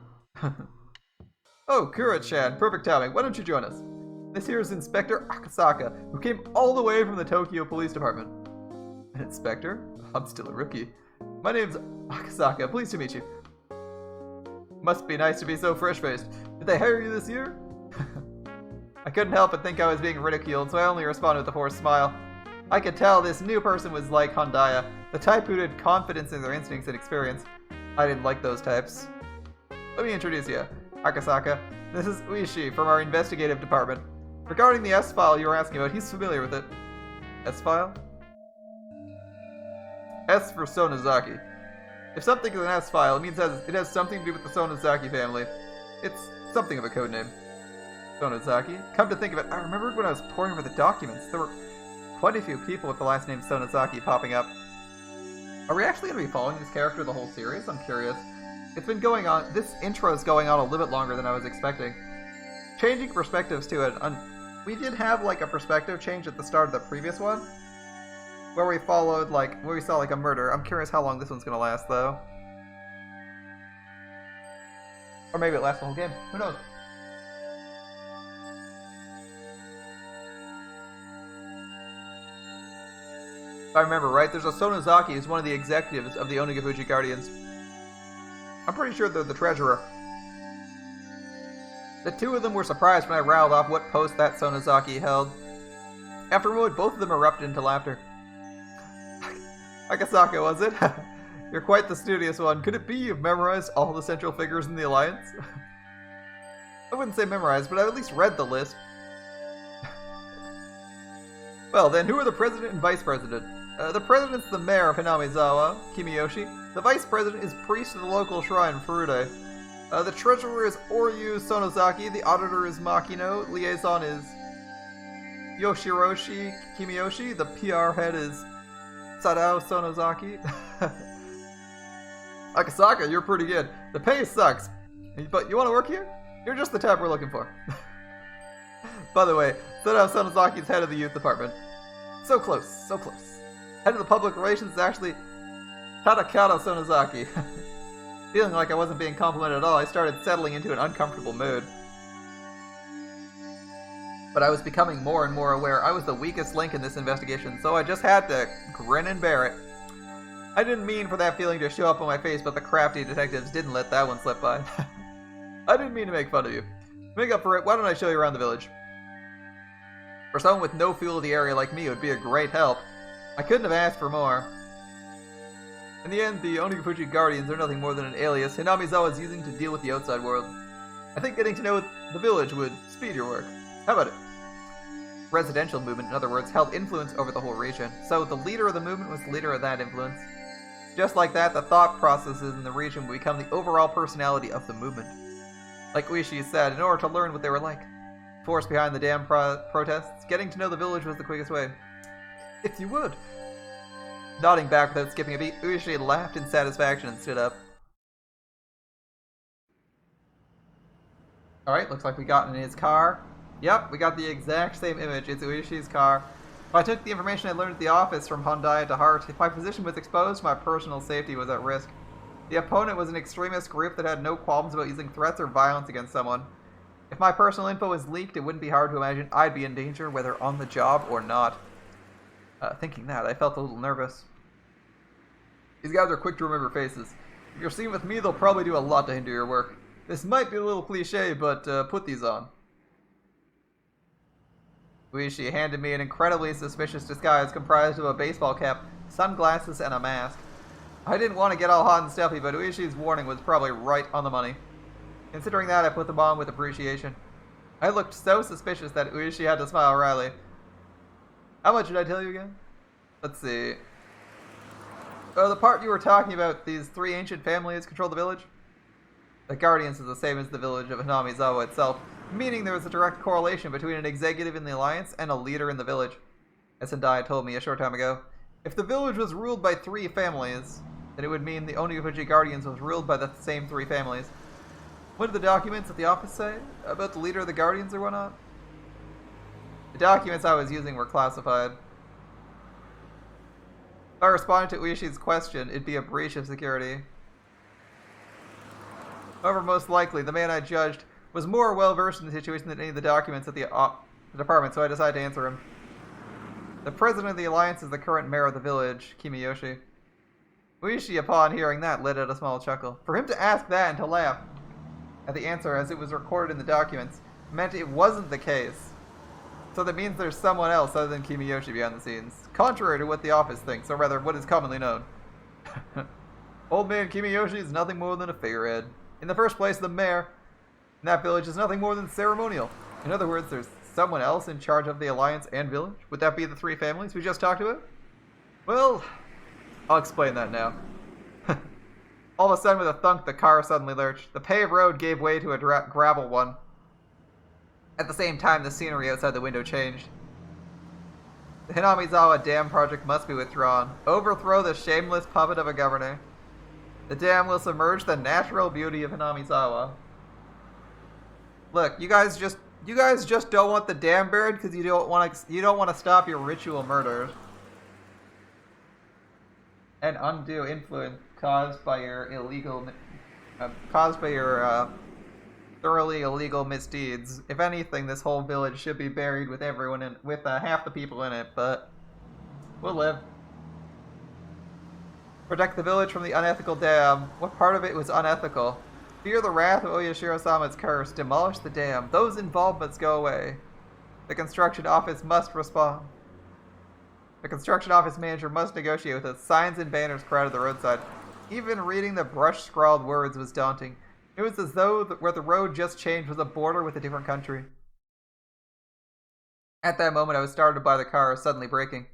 Oh, Kura-chan, perfect timing. Why don't you join us? This here is Inspector Akasaka, who came all the way from the Tokyo Police Department. An inspector? I'm still a rookie. My name's Akasaka. Pleased to meet you. Must be nice to be so fresh-faced. Did they hire you this year? I couldn't help but think I was being ridiculed, so I only responded with a forced smile. I could tell this new person was like Hondaya, the type who had confidence in their instincts and experience. I didn't like those types. Let me introduce you. Akasaka. This is Uishi from our investigative department. Regarding the S-file you were asking about, he's familiar with it. S-file? S for Sonozaki. If something is an S-file, it means it has something to do with the Sonozaki family. It's something of a code name. Sonozaki? Come to think of it, I remembered when I was poring over the documents, there were quite a few people with the last name Sonozaki popping up. Are we actually going to be following this character the whole series? I'm curious. It's been going on, this intro is going on a little bit longer than I was expecting. Changing perspectives to it, we did have like a perspective change at the start of the previous one, where we followed where we saw a murder. I'm curious how long this one's going to last though. Or maybe it lasts the whole game, who knows? If I remember right, there's a Sonozaki who's one of the executives of the Onigafuchi Guardians. I'm pretty sure they're the treasurer. The two of them were surprised when I rattled off what post that Sonozaki held. After a moment, both of them erupted into laughter. Akasaka, was it? You're quite the studious one. Could it be you've memorized all the central figures in the Alliance? I wouldn't say memorized, but I've at least read the list. Well then, who are the president and vice president? The president's the mayor of Hinamizawa, Kimiyoshi. The vice president is priest of the local shrine, Furude. The treasurer is Oryu Sonozaki. The auditor is Makino. Liaison is Yoshiroshi Kimiyoshi. The PR head is Sadao Sonozaki. Akasaka, you're pretty good. The pay sucks, but you want to work here? You're just the type we're looking for. By the way, Sadao Sonozaki is head of the youth department. So close, so close. Head of the public relations is actually Tadakata Sonozaki. Feeling like I wasn't being complimented at all, I started settling into an uncomfortable mood. But I was becoming more and more aware I was the weakest link in this investigation, so I just had to grin and bear it. I didn't mean for that feeling to show up on my face, but the crafty detectives didn't let that one slip by. I didn't mean to make fun of you. To make up for it, why don't I show you around the village? For someone with no feel of the area like me, it would be a great help. I couldn't have asked for more. In the end, the Onigafuchi Guardians are nothing more than an alias Hinamizawa is using to deal with the outside world. I think getting to know the village would speed your work. How about it? Residential movement, in other words, held influence over the whole region, so the leader of the movement was the leader of that influence. Just like that, the thought processes in the region would become the overall personality of the movement. Like Uishi said, in order to learn what they were like, force behind the damn protests, getting to know the village was the quickest way. If you would. Nodding back without skipping a beat, Uishi laughed in satisfaction and stood up. Alright, looks like we got in his car. Yep, we got the exact same image. It's Uishi's car. If I took the information I learned at the office from Hondaya to heart, if my position was exposed, my personal safety was at risk. The opponent was an extremist group that had no qualms about using threats or violence against someone. If my personal info was leaked, it wouldn't be hard to imagine I'd be in danger, whether on the job or not. Thinking that, I felt a little nervous. These guys are quick to remember faces. If you're seen with me, they'll probably do a lot to hinder your work. This might be a little cliche, but put these on. Uishi handed me an incredibly suspicious disguise comprised of a baseball cap, sunglasses, and a mask. I didn't want to get all hot and stuffy, but Uishi's warning was probably right on the money. Considering that, I put them on with appreciation. I looked so suspicious that Uishi had to smile wryly. How much did I tell you again? Let's see. The part you were talking about, these three ancient families control the village? The Guardians is the same as the village of Hinamizawa itself, meaning there was a direct correlation between an executive in the Alliance and a leader in the village. As Sendai told me a short time ago, if the village was ruled by three families, then it would mean the Onigafuchi Guardians was ruled by the same three families. What did the documents at the office say? About the leader of the Guardians or whatnot? The documents I was using were classified. If I responded to Uishi's question, it'd be a breach of security. However, most likely, the man I judged was more well-versed in the situation than any of the documents at the department, so I decided to answer him. The president of the Alliance is the current mayor of the village, Kimiyoshi. Uishi, upon hearing that, let out a small chuckle. For him to ask that and to laugh at the answer as it was recorded in the documents meant it wasn't the case. So that means there's someone else other than Kimiyoshi behind the scenes, contrary to what the office thinks, or rather what is commonly known. Old man Kimiyoshi is nothing more than a figurehead. In the first place, the mayor in that village is nothing more than ceremonial. In other words, there's someone else in charge of the alliance and village. Would that be the three families we just talked about? Well, I'll explain that now. All of a sudden, with a thunk, the car suddenly lurched. The paved road gave way to a gravel one. At the same time, the scenery outside the window changed. The Hinamizawa dam project must be withdrawn. Overthrow the shameless puppet of a governor. The dam will submerge the natural beauty of Hinamizawa. Look, you guys just don't want the dam buried because you don't want to stop your ritual murders and undue influence caused by your thoroughly illegal misdeeds. If anything, this whole village should be buried with everyone with half the people in it, but we'll live. Protect the village from the unethical dam. What part of it was unethical? Fear the wrath of Oyashiro-sama's curse. Demolish the dam. Those involved must go away. The construction office must respond. The construction office manager must negotiate with us. Signs and banners crowded the roadside. Even reading the brush-scrawled words was daunting. It was as though where the road just changed was a border with a different country. At that moment, I was startled by the car suddenly braking.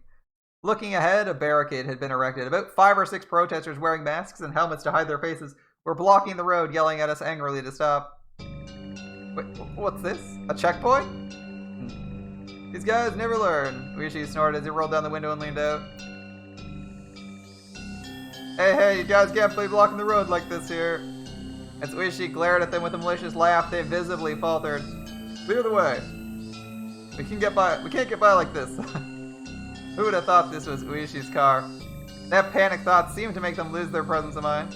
Looking ahead, a barricade had been erected. About 5 or 6 protesters wearing masks and helmets to hide their faces were blocking the road, yelling at us angrily to stop. Wait, what's this? A checkpoint? These guys never learn, Uishi snorted as he rolled down the window and leaned out. Hey, you guys can't be blocking the road like this here. As Uishi glared at them with a malicious laugh, they visibly faltered. Clear the way. We can't get by like this. Who would have thought this was Uishi's car? That panic thought seemed to make them lose their presence of mind.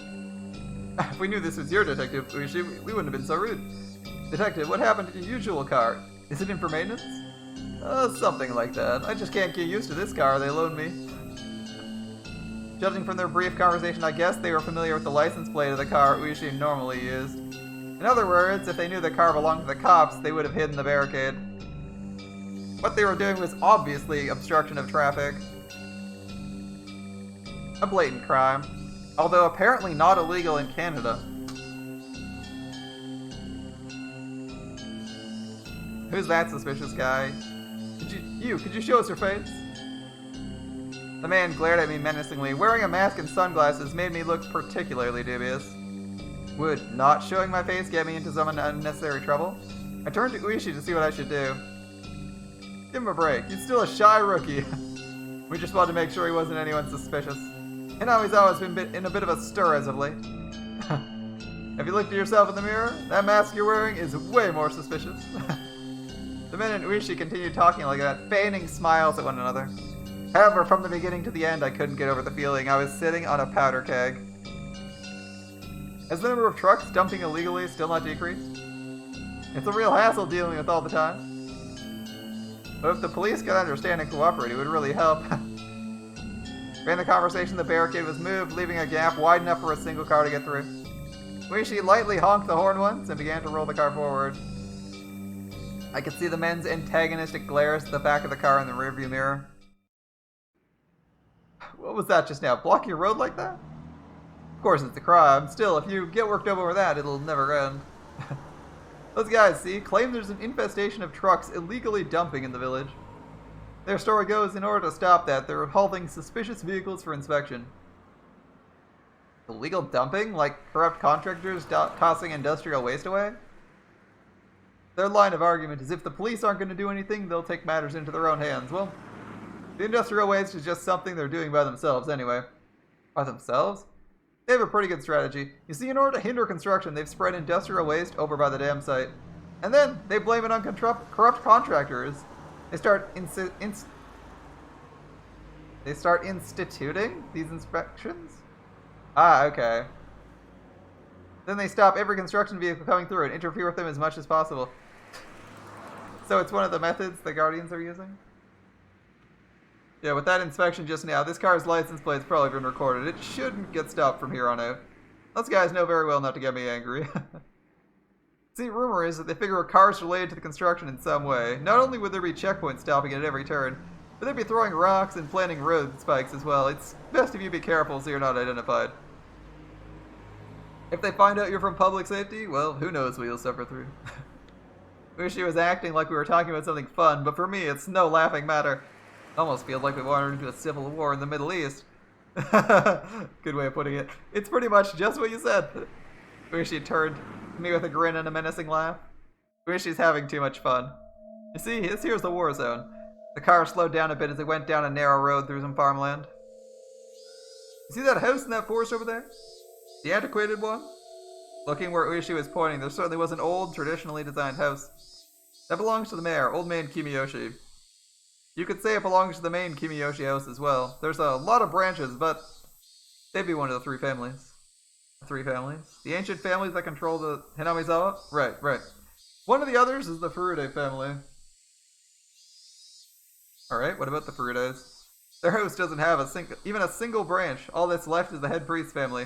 If we knew this was your detective, Uishi, we wouldn't have been so rude. Detective, what happened to your usual car? Is it in for maintenance? Something like that. I just can't get used to this car they loaned me. Judging from their brief conversation, I guess they were familiar with the license plate of the car Uishi normally used. In other words, if they knew the car belonged to the cops, they would have hidden the barricade. What they were doing was obviously obstruction of traffic. A blatant crime, although apparently not illegal in Canada. Who's that suspicious guy? Could you show us your face? The man glared at me menacingly. Wearing a mask and sunglasses made me look particularly dubious. Would not showing my face get me into some unnecessary trouble? I turned to Uishi to see what I should do. Give him a break. He's still a shy rookie. We just wanted to make sure he wasn't anyone suspicious. Hinamizawa's been in a bit of a stir as of late. Have you looked at yourself in the mirror? That mask you're wearing is way more suspicious. The men and Uishi continued talking like that, feigning smiles at one another. However, from the beginning to the end, I couldn't get over the feeling I was sitting on a powder keg. Has the number of trucks dumping illegally still not decreased? It's a real hassle dealing with all the time. But if the police could understand and cooperate, it would really help. During the conversation, the barricade was moved, leaving a gap wide enough for a single car to get through. Uishi lightly honked the horn once and began to roll the car forward. I could see the men's antagonistic glares at the back of the car in the rearview mirror. What was that just now? Blocking your road like that? Of course it's a crime. Still, if you get worked up over that, it'll never end. Those guys, see, claim there's an infestation of trucks illegally dumping in the village. Their story goes, in order to stop that, they're halting suspicious vehicles for inspection. Illegal dumping? Like corrupt contractors tossing industrial waste away? Their line of argument is if the police aren't going to do anything, they'll take matters into their own hands. Well, the industrial waste is just something they're doing by themselves anyway. By themselves? They have a pretty good strategy. You see, in order to hinder construction, they've spread industrial waste over by the dam site. And then, they blame it on corrupt contractors. They start instituting these inspections? Ah, okay. Then they stop every construction vehicle coming through and interfere with them as much as possible. So it's one of the methods the Guardians are using? Yeah, with that inspection just now, this car's license plate's probably been recorded. It shouldn't get stopped from here on out. Those guys know very well not to get me angry. See, rumor is that they figure a car's related to the construction in some way. Not only would there be checkpoints stopping it at every turn, but they'd be throwing rocks and planting road spikes as well. It's best if you be careful so you're not identified. If they find out you're from public safety, well, who knows what you'll suffer through. Wish he was acting like we were talking about something fun, but for me, it's no laughing matter. Almost feels like we wandered into a civil war in the Middle East. Good way of putting it. It's pretty much just what you said. Wish he turned to me with a grin and a menacing laugh. Wish he's having too much fun. You see, this here's the war zone. The car slowed down a bit as it went down a narrow road through some farmland. You see that house in that forest over there? The antiquated one? Looking where Ueshi was pointing, there certainly was an old, traditionally designed house. That belongs to the mayor, Old Man Kimiyoshi. You could say it belongs to the main Kimiyoshi house as well. There's a lot of branches, but they'd be one of the three families. Three families? The ancient families that control the Hinamizawa? Right. One of the others is the Furude family. Alright, what about the Furudes? Their house doesn't have even a single branch. All that's left is the head priest family.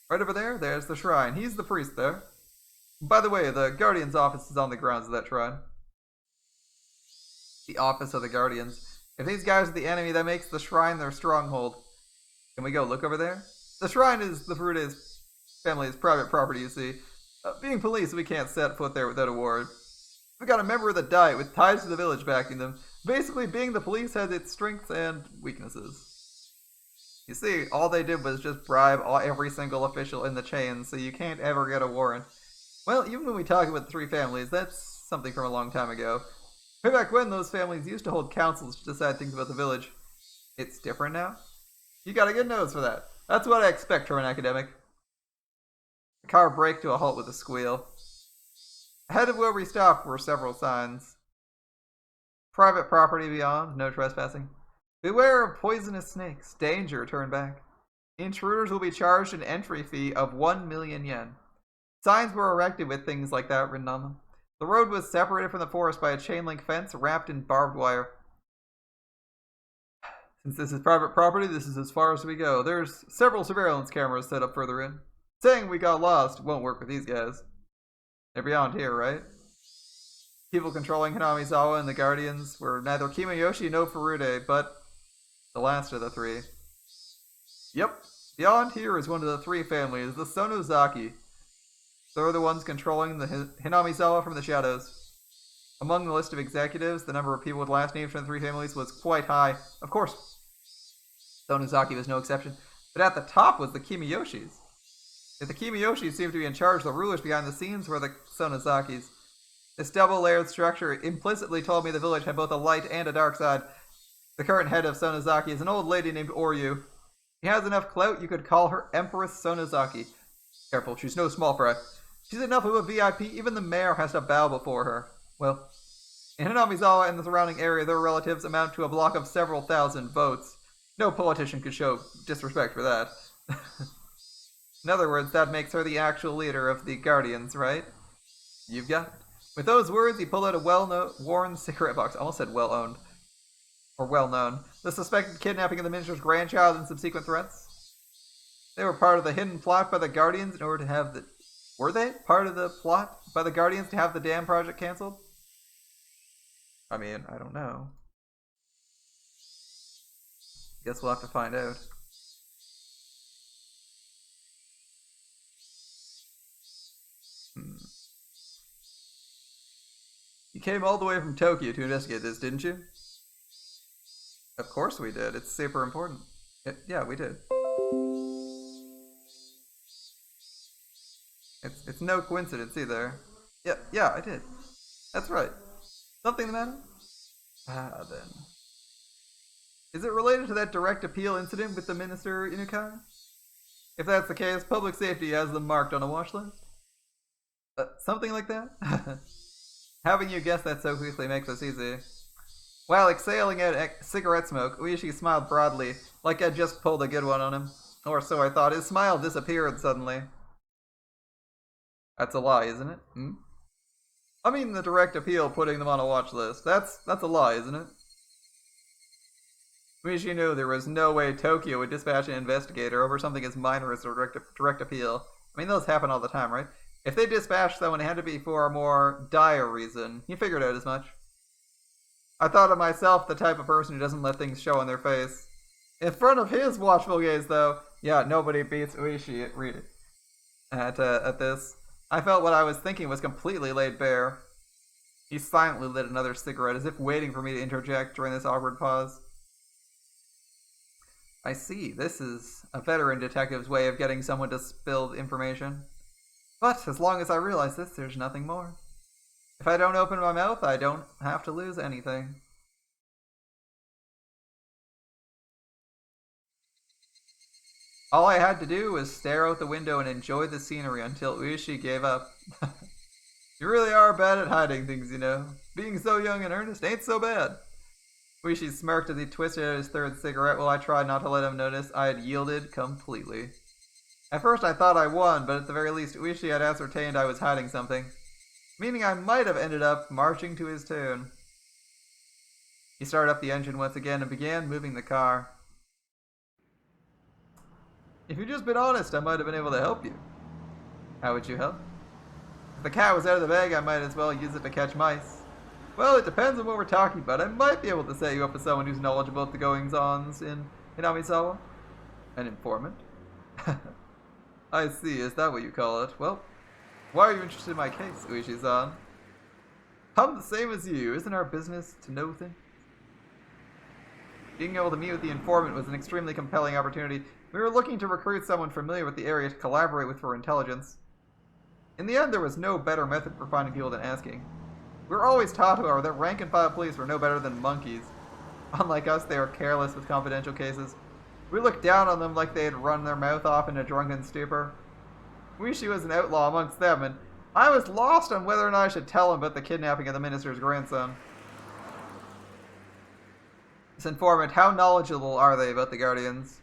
Right over there, there's the shrine. He's the priest there. By the way, the Guardian's office is on the grounds of that shrine. The office of the Guardians. If these guys are the enemy, that makes the shrine their stronghold. Can we go look over there? The shrine is the Furude's family's private property, you see. Being police, we can't set foot there without a warrant. We got a member of the Diet with ties to the village backing them. Basically, being the police has its strengths and weaknesses. You see, all they did was just bribe every single official in the chain, so you can't ever get a warrant. Well, even when we talk about the three families, that's something from a long time ago. Way back when, those families used to hold councils to decide things about the village. It's different now? You got a good nose for that. That's what I expect from an academic. The car braked to a halt with a squeal. Ahead of where we stopped were several signs. Private property beyond, no trespassing. Beware of poisonous snakes. Danger, turn back. Intruders will be charged an entry fee of 1 million yen. Signs were erected with things like that written on them. The road was separated from the forest by a chain link fence wrapped in barbed wire. Since this is private property, this is as far as we go. There's several surveillance cameras set up further in. Saying we got lost won't work with these guys. They're beyond here, right? People controlling Hinamizawa and the Guardians were neither Kimiyoshi nor Furude, but the last of the three. Yep, beyond here is one of the three families, the Sonozaki. They're the ones controlling the Hinamizawa from the shadows. Among the list of executives, the number of people with last names from the three families was quite high. Of course, Sonozaki was no exception. But at the top was the Kimiyoshis. If the Kimiyoshis seemed to be in charge, the rulers behind the scenes were the Sonozakis. This double-layered structure implicitly told me the village had both a light and a dark side. The current head of Sonozaki is an old lady named Oryu. She has enough clout you could call her Empress Sonozaki. Careful, she's no small fry. She's enough of a VIP, even the mayor has to bow before her. Well, in Hinamizawa and the surrounding area, their relatives amount to a block of several thousand votes. No politician could show disrespect for that. In other words, that makes her the actual leader of the Guardians, right? You've got it. With those words, he pulled out a well-worn cigarette box. I almost said well-owned. Or well-known. The suspected kidnapping of the minister's grandchild and subsequent threats. They were part of the hidden plot by the Guardians in order to have the... Were they part of the plot by the Guardians to have the dam project cancelled? I mean, I don't know. Guess we'll have to find out. You came all the way from Tokyo to investigate this, didn't you? Of course we did. It's super important. Yeah, we did. It's no coincidence either. Yeah, I did. That's right. Something the matter? Ah, then. Is it related to that direct appeal incident with the Minister Inukai? If that's the case, public safety has them marked on a watch list? Something like that? Having you guess that so quickly makes us easy. While exhaling at cigarette smoke, Ueshi smiled broadly, like I'd just pulled a good one on him. Or so I thought. His smile disappeared suddenly. That's a lie, isn't it? I mean the direct appeal putting them on a watch list. That's a lie, isn't it? Uishi knew there was no way Tokyo would dispatch an investigator over something as minor as direct appeal. I mean, those happen all the time, right? If they dispatched someone, it had to be for a more dire reason. He figured out as much. I thought of myself the type of person who doesn't let things show on their face. In front of his watchful gaze, though, yeah, nobody beats Uishi at this. I felt what I was thinking was completely laid bare. He silently lit another cigarette, as if waiting for me to interject during this awkward pause. I see, this is a veteran detective's way of getting someone to spill information. But as long as I realize this, there's nothing more. If I don't open my mouth, I don't have to lose anything. All I had to do was stare out the window and enjoy the scenery until Uishi gave up. You really are bad at hiding things, you know. Being so young and earnest ain't so bad. Uishi smirked as he twisted out his third cigarette while I tried not to let him notice I had yielded completely. At first I thought I won, but at the very least Uishi had ascertained I was hiding something. Meaning I might have ended up marching to his tune. He started up the engine once again and began moving the car. If you'd just been honest, I might have been able to help you. How would you help? If the cat was out of the bag, I might as well use it to catch mice. Well, it depends on what we're talking about. I might be able to set you up with someone who's knowledgeable about the goings-ons in Hinamizawa. An informant? I see, is that what you call it? Well, why are you interested in my case, Uishi-san? I'm the same as you. Isn't our business to know things? Being able to meet with the informant was an extremely compelling opportunity. We were looking to recruit someone familiar with the area to collaborate with for intelligence. In the end, there was no better method for finding people than asking. We were always taught, however, that rank-and-file police were no better than monkeys. Unlike us, they are careless with confidential cases. We looked down on them like they had run their mouth off in a drunken stupor. Uishi was an outlaw amongst them, and I was lost on whether or not I should tell him about the kidnapping of the minister's grandson. This informant, how knowledgeable are they about the Guardians?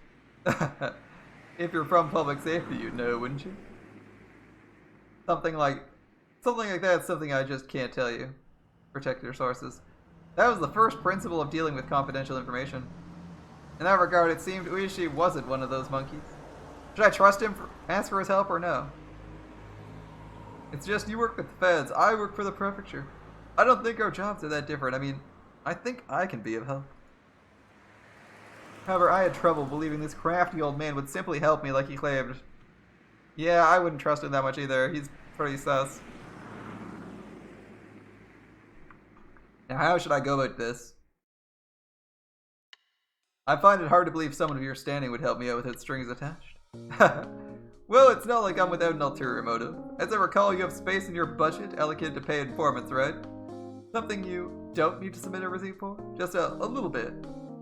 If you're from public safety, you'd know, wouldn't you? Something like that's something I just can't tell you. Protect your sources. That was the first principle of dealing with confidential information. In that regard, it seemed Uishi wasn't one of those monkeys. Should I trust him, ask for his help, or no? It's just you work with the feds, I work for the prefecture. I don't think our jobs are that different. I mean, I think I can be of help. However, I had trouble believing this crafty old man would simply help me like he claimed. Yeah, I wouldn't trust him that much either. He's pretty sus. Now, how should I go about this? I find it hard to believe someone of your standing would help me out without strings attached. Well, it's not like I'm without an ulterior motive. As I recall, you have space in your budget allocated to pay informants, right? Something you don't need to submit a receipt for? Just a little bit.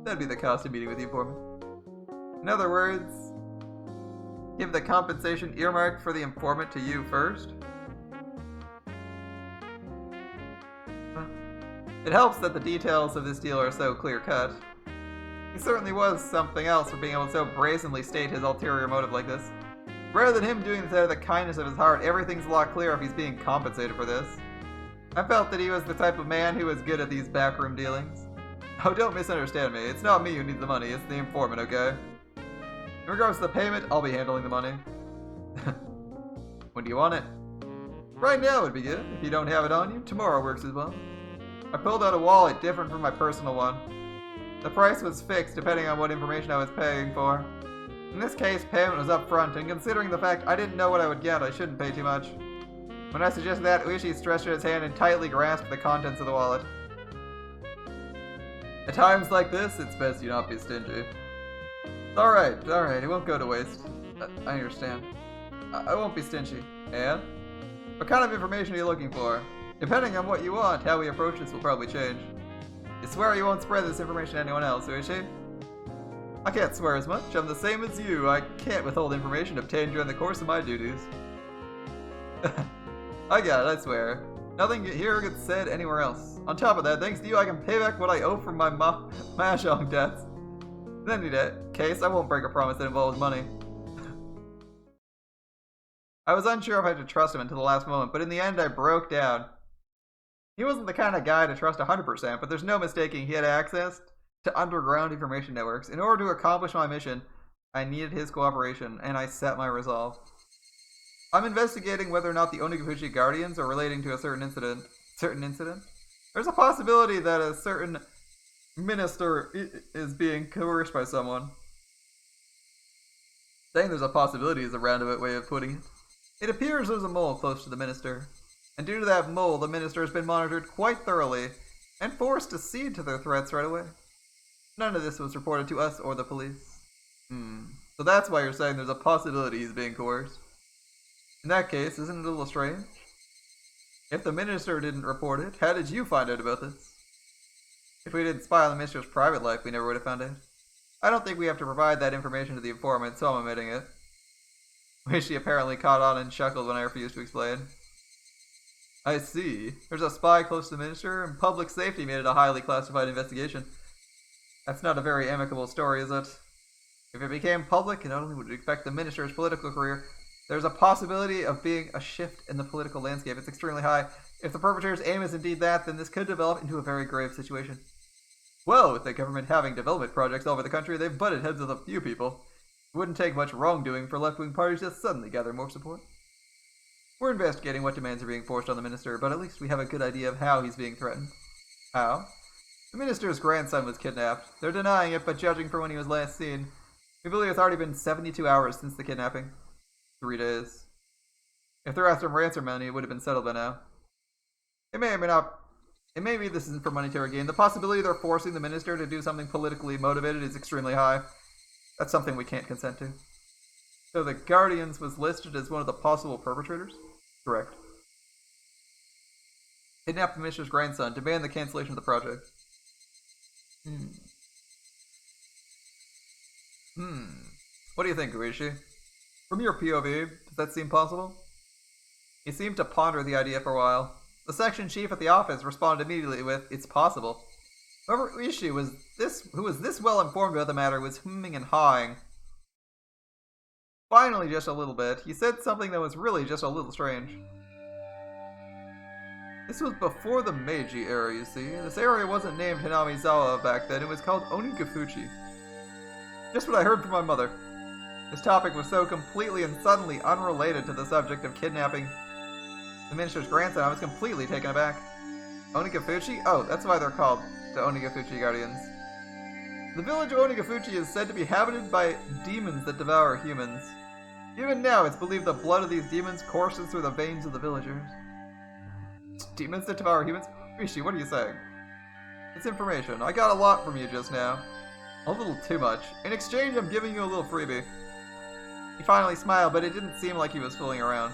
That'd be the cost of meeting with the informant. In other words, give the compensation earmarked for the informant to you first? It helps that the details of this deal are so clear-cut. He certainly was something else for being able to so brazenly state his ulterior motive like this. Rather than him doing this out of the kindness of his heart, everything's a lot clearer if he's being compensated for this. I felt that he was the type of man who was good at these backroom dealings. Oh, don't misunderstand me. It's not me who needs the money, it's the informant, okay? In regards to the payment, I'll be handling the money. When do you want it? Right now would be good. If you don't have it on you, tomorrow works as well. I pulled out a wallet different from my personal one. The price was fixed depending on what information I was paying for. In this case, payment was up front, and considering the fact I didn't know what I would get, I shouldn't pay too much. When I suggested that, Uishi stretched out his hand and tightly grasped the contents of the wallet. At times like this, it's best you not be stingy. Alright, it won't go to waste. I understand. I won't be stingy. And? What kind of information are you looking for? Depending on what you want, how we approach this will probably change. You swear you won't spread this information to anyone else, Uishi? I can't swear as much. I'm the same as you. I can't withhold information obtained during the course of my duties. I got it, I swear. Nothing here gets said anywhere else. On top of that, thanks to you, I can pay back what I owe from my mahjong debts. In any case, I won't break a promise that involves money. I was unsure if I had to trust him until the last moment, but in the end I broke down. He wasn't the kind of guy to trust 100%, but there's no mistaking he had access to underground information networks. In order to accomplish my mission, I needed his cooperation, and I set my resolve. I'm investigating whether or not the Onigafuchi Guardians are relating to a certain incident. There's a possibility that a certain minister is being coerced by someone. Saying there's a possibility is a roundabout way of putting it. It appears there's a mole close to the minister, and due to that mole, the minister has been monitored quite thoroughly and forced to cede to their threats right away. None of this was reported to us or the police. So that's why you're saying there's a possibility he's being coerced. In that case, isn't it a little strange? If the minister didn't report it, how did you find out about this? If we didn't spy on the minister's private life, we never would have found out. I don't think we have to provide that information to the informant, so I'm omitting it. She apparently caught on and chuckled when I refused to explain. I see. There's a spy close to the minister, and public safety made it a highly classified investigation. That's not a very amicable story, is it? If it became public, it not only would affect the minister's political career, there's a possibility of being a shift in the political landscape. It's extremely high. If the perpetrator's aim is indeed that, then this could develop into a very grave situation. Well, with the government having development projects all over the country, they've butted heads with a few people. It wouldn't take much wrongdoing for left-wing parties to suddenly gather more support. We're investigating what demands are being forced on the minister, but at least we have a good idea of how he's being threatened. How? The minister's grandson was kidnapped. They're denying it, but judging from when he was last seen, we believe it's already been 72 hours since the kidnapping. 3 days. If they're after ransom money, it would have been settled by now. It may or may not. It may be this isn't for monetary gain. The possibility they're forcing the minister to do something politically motivated is extremely high. That's something we can't consent to. So the Guardians was listed as one of the possible perpetrators? Correct. Kidnapped the minister's grandson, demand the cancellation of the project. What do you think, Uishi? From your POV, does that seem possible? He seemed to ponder the idea for a while. The section chief at the office responded immediately with, "It's possible." Whoever Uishi was who was this well informed about the matter was hemming and hawing. Finally, just a little bit, he said something that was really just a little strange. This was before the Meiji era, you see. This area wasn't named Hinamizawa back then, it was called Onigafuchi. Just what I heard from my mother. This topic was so completely and suddenly unrelated to the subject of kidnapping the minister's grandson, I was completely taken aback. Onigafuchi? Oh, that's why they're called the Onigafuchi Guardians. The village of Onigafuchi is said to be inhabited by demons that devour humans. Even now, it's believed the blood of these demons courses through the veins of the villagers. Demons that devour humans? Rishi, what are you saying? It's information. I got a lot from you just now. A little too much. In exchange, I'm giving you a little freebie. He finally smiled, but it didn't seem like he was fooling around.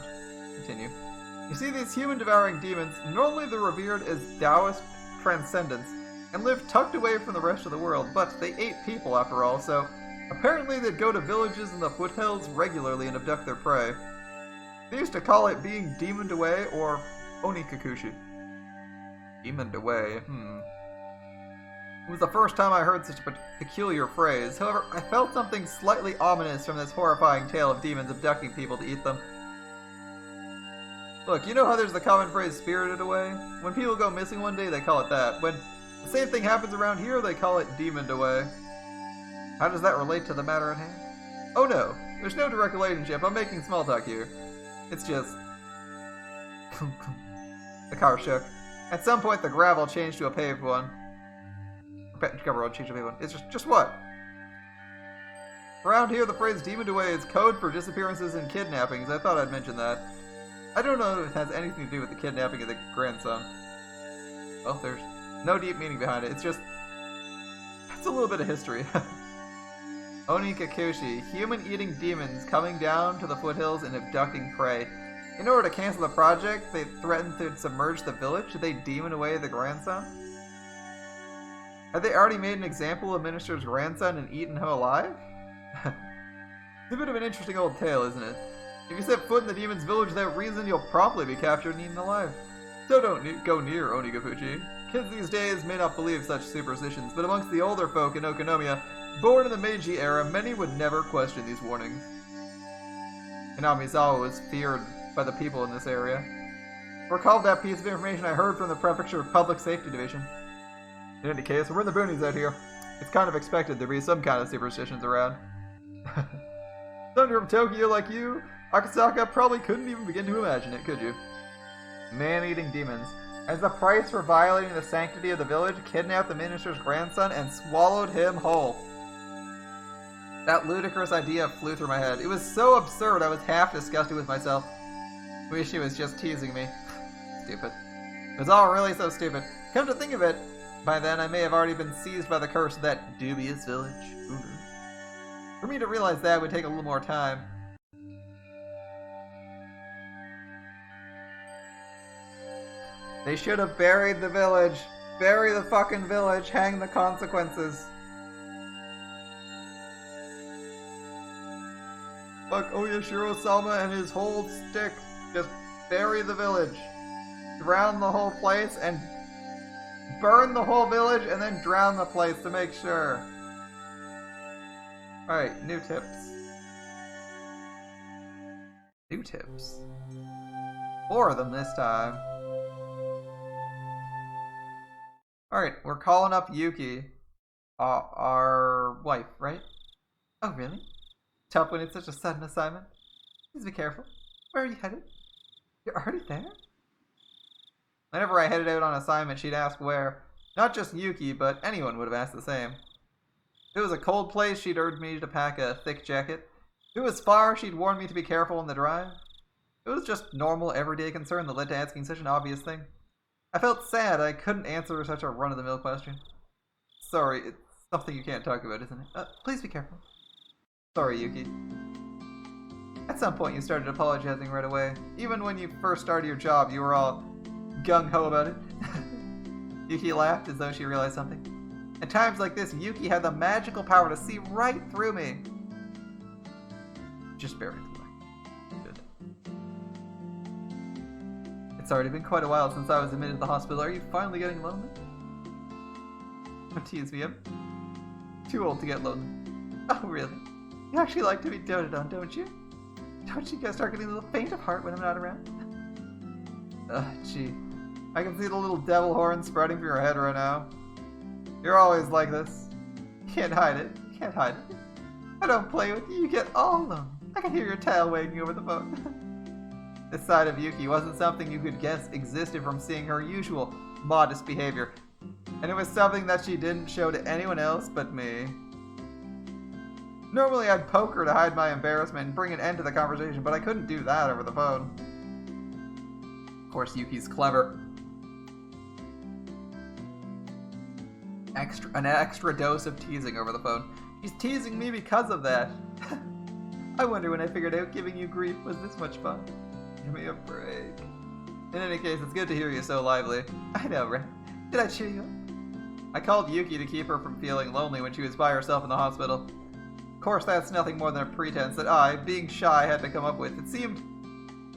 Continue. You see, these human-devouring demons, normally they're revered as Taoist transcendents, and live tucked away from the rest of the world, but they ate people after all, so apparently they'd go to villages in the foothills regularly and abduct their prey. They used to call it being demoned away, or Onikakushi. Demoned away, It was the first time I heard such a peculiar phrase. However, I felt something slightly ominous from this horrifying tale of demons abducting people to eat them. Look, you know how there's the common phrase spirited away? When people go missing one day, they call it that. When the same thing happens around here, they call it demoned away. How does that relate to the matter at hand? Oh no, there's no direct relationship. I'm making small talk here. It's just... The car shook. At some point, the gravel changed to a paved one. It's just what? Around here, the phrase demoned away is code for disappearances and kidnappings. I thought I'd mention that. I don't know if it has anything to do with the kidnapping of the grandson. Well, there's no deep meaning behind it. It's just... It's a little bit of history. Onikakushi, human-eating demons coming down to the foothills and abducting prey. In order to cancel the project, they threatened to submerge the village. Did they demon away the grandson? Had they already made an example of Minister's grandson and eaten him alive? It's a bit of an interesting old tale, isn't it? If you set foot in the demon's village without reason, you'll promptly be captured and eaten alive. So don't go near Onigafuchi. Kids these days may not believe such superstitions, but amongst the older folk in Okonomiya, born in the Meiji era, many would never question these warnings. Hinamizawa was feared by the people in this area. Recall that piece of information I heard from the Prefecture Public Safety Division. In any case, we're in the boonies out here. It's kind of expected there be some kind of superstitions around. Somebody from Tokyo like you, Akasaka, probably couldn't even begin to imagine it, could you? Man-eating demons. As the price for violating the sanctity of the village, kidnapped the minister's grandson and swallowed him whole. That ludicrous idea flew through my head. It was so absurd I was half disgusted with myself. Wish he was just teasing me. Stupid. It was all really so stupid. Come to think of it, by then I may have already been seized by the curse of that dubious village. Ooh. For me to realize that would take a little more time. They should have buried the village. Bury the fucking village. Hang the consequences. Fuck Oyashiro-sama and his whole stick. Just bury the village. Drown the whole place and burn the whole village and then drown the place to make sure. Alright, new tips. New tips. 4 of them this time. Alright, we're calling up Yuki. Our wife, right? Oh, really? Tough when it's such a sudden assignment. Please be careful. Where are you headed? You're already there? Whenever I headed out on assignment, she'd ask where. Not just Yuki, but anyone would have asked the same. If it was a cold place, she'd urge me to pack a thick jacket. If it was far, she'd warn me to be careful on the drive. It was just normal, everyday concern that led to asking such an obvious thing. I felt sad I couldn't answer such a run-of-the-mill question. Sorry, it's something you can't talk about, isn't it? Please be careful. Sorry, Yuki. At some point you started apologizing right away. Even when you first started your job, you were all gung-ho about it. Yuki laughed as though she realized something. At times like this, Yuki had the magical power to see right through me. Just barely. Good. It's already been quite a while since I was admitted to the hospital. Are you finally getting lonely? Don't tease me. I'm too old to get lonely. Oh, really? You actually like to be doted on, don't you? Don't you guys start getting a little faint of heart when I'm not around? Gee. I can see the little devil horn spreading through your head right now. You're always like this. Can't hide it. Can't hide it. I don't play with you. You get all alone. I can hear your tail wagging over the phone. This side of Yuki wasn't something you could guess existed from seeing her usual modest behavior. And it was something that she didn't show to anyone else but me. Normally I'd poke her to hide my embarrassment and bring an end to the conversation, but I couldn't do that over the phone. Of course, Yuki's clever. An extra dose of teasing over the phone. She's teasing me because of that. I wonder when I figured out giving you grief was this much fun. Give me a break. In any case, it's good to hear you so lively. I know, right? Did I cheer you up? I called Yuki to keep her from feeling lonely when she was by herself in the hospital. Of course, that's nothing more than a pretense that I, being shy, had to come up with. It seemed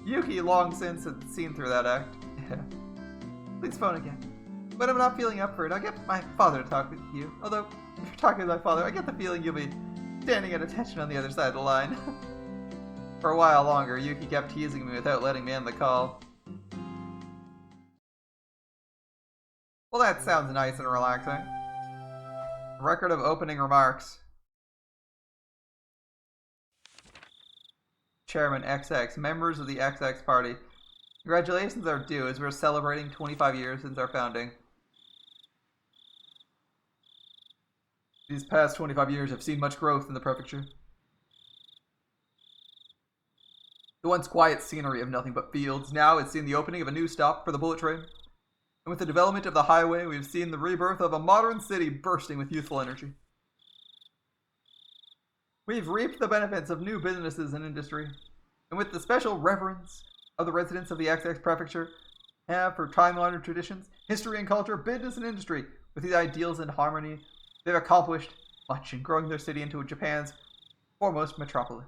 Yuki long since had seen through that act. Please phone again. When I'm not feeling up for it, I'll get my father to talk with you. Although, if you're talking with my father, I get the feeling you'll be standing at attention on the other side of the line. For a while longer, Yuki kept teasing me without letting me end the call. Well, that sounds nice and relaxing. Record of opening remarks. Chairman XX, members of the XX Party. Congratulations are due as we're celebrating 25 years since our founding. These past 25 years have seen much growth in the prefecture. The once quiet scenery of nothing but fields now has seen the opening of a new stop for the bullet train. And with the development of the highway, we've seen the rebirth of a modern city bursting with youthful energy. We've reaped the benefits of new businesses and industry, and with the special reverence of the residents of the XX Prefecture have for time-honored traditions, history and culture, business and industry, with these ideals in harmony, they've accomplished much in growing their city into Japan's foremost metropolis.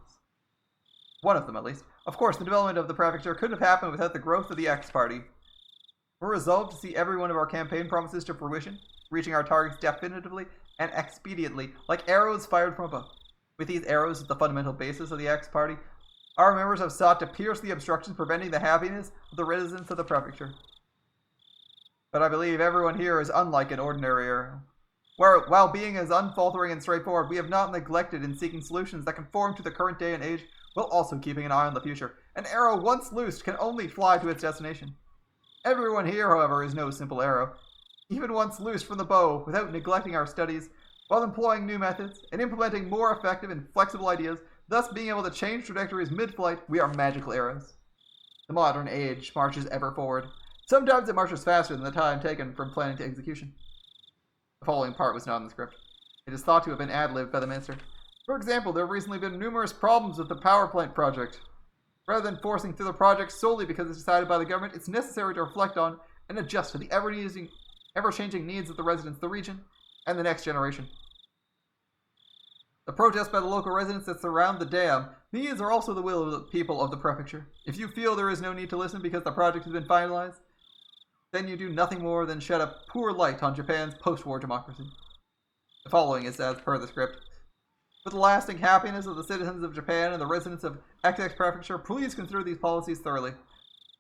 One of them, at least. Of course, the development of the prefecture couldn't have happened without the growth of the X Party. We're resolved to see every one of our campaign promises to fruition, reaching our targets definitively and expediently, like arrows fired from a bow. With these arrows as the fundamental basis of the X Party, our members have sought to pierce the obstructions preventing the happiness of the residents of the prefecture. But I believe everyone here is unlike an ordinary arrow. While being as unfaltering and straightforward, we have not neglected in seeking solutions that conform to the current day and age, while also keeping an eye on the future. An arrow once loosed can only fly to its destination. Everyone here, however, is no simple arrow. Even once loosed from the bow, without neglecting our studies, while employing new methods and implementing more effective and flexible ideas, thus being able to change trajectories mid-flight, we are magical arrows. The modern age marches ever forward. Sometimes it marches faster than the time taken from planning to execution. The following part was not in the script. It is thought to have been ad-libbed by the minister. For example, there have recently been numerous problems with the power plant project. Rather than forcing through the project solely because it's decided by the government, it's necessary to reflect on and adjust to the ever-changing needs of the residents of the region and the next generation. The protests by the local residents that surround the dam, these are also the will of the people of the prefecture. If you feel there is no need to listen because the project has been finalized, then you do nothing more than shed a poor light on Japan's post-war democracy. The following is as per the script. For the lasting happiness of the citizens of Japan and the residents of XX Prefecture, please consider these policies thoroughly.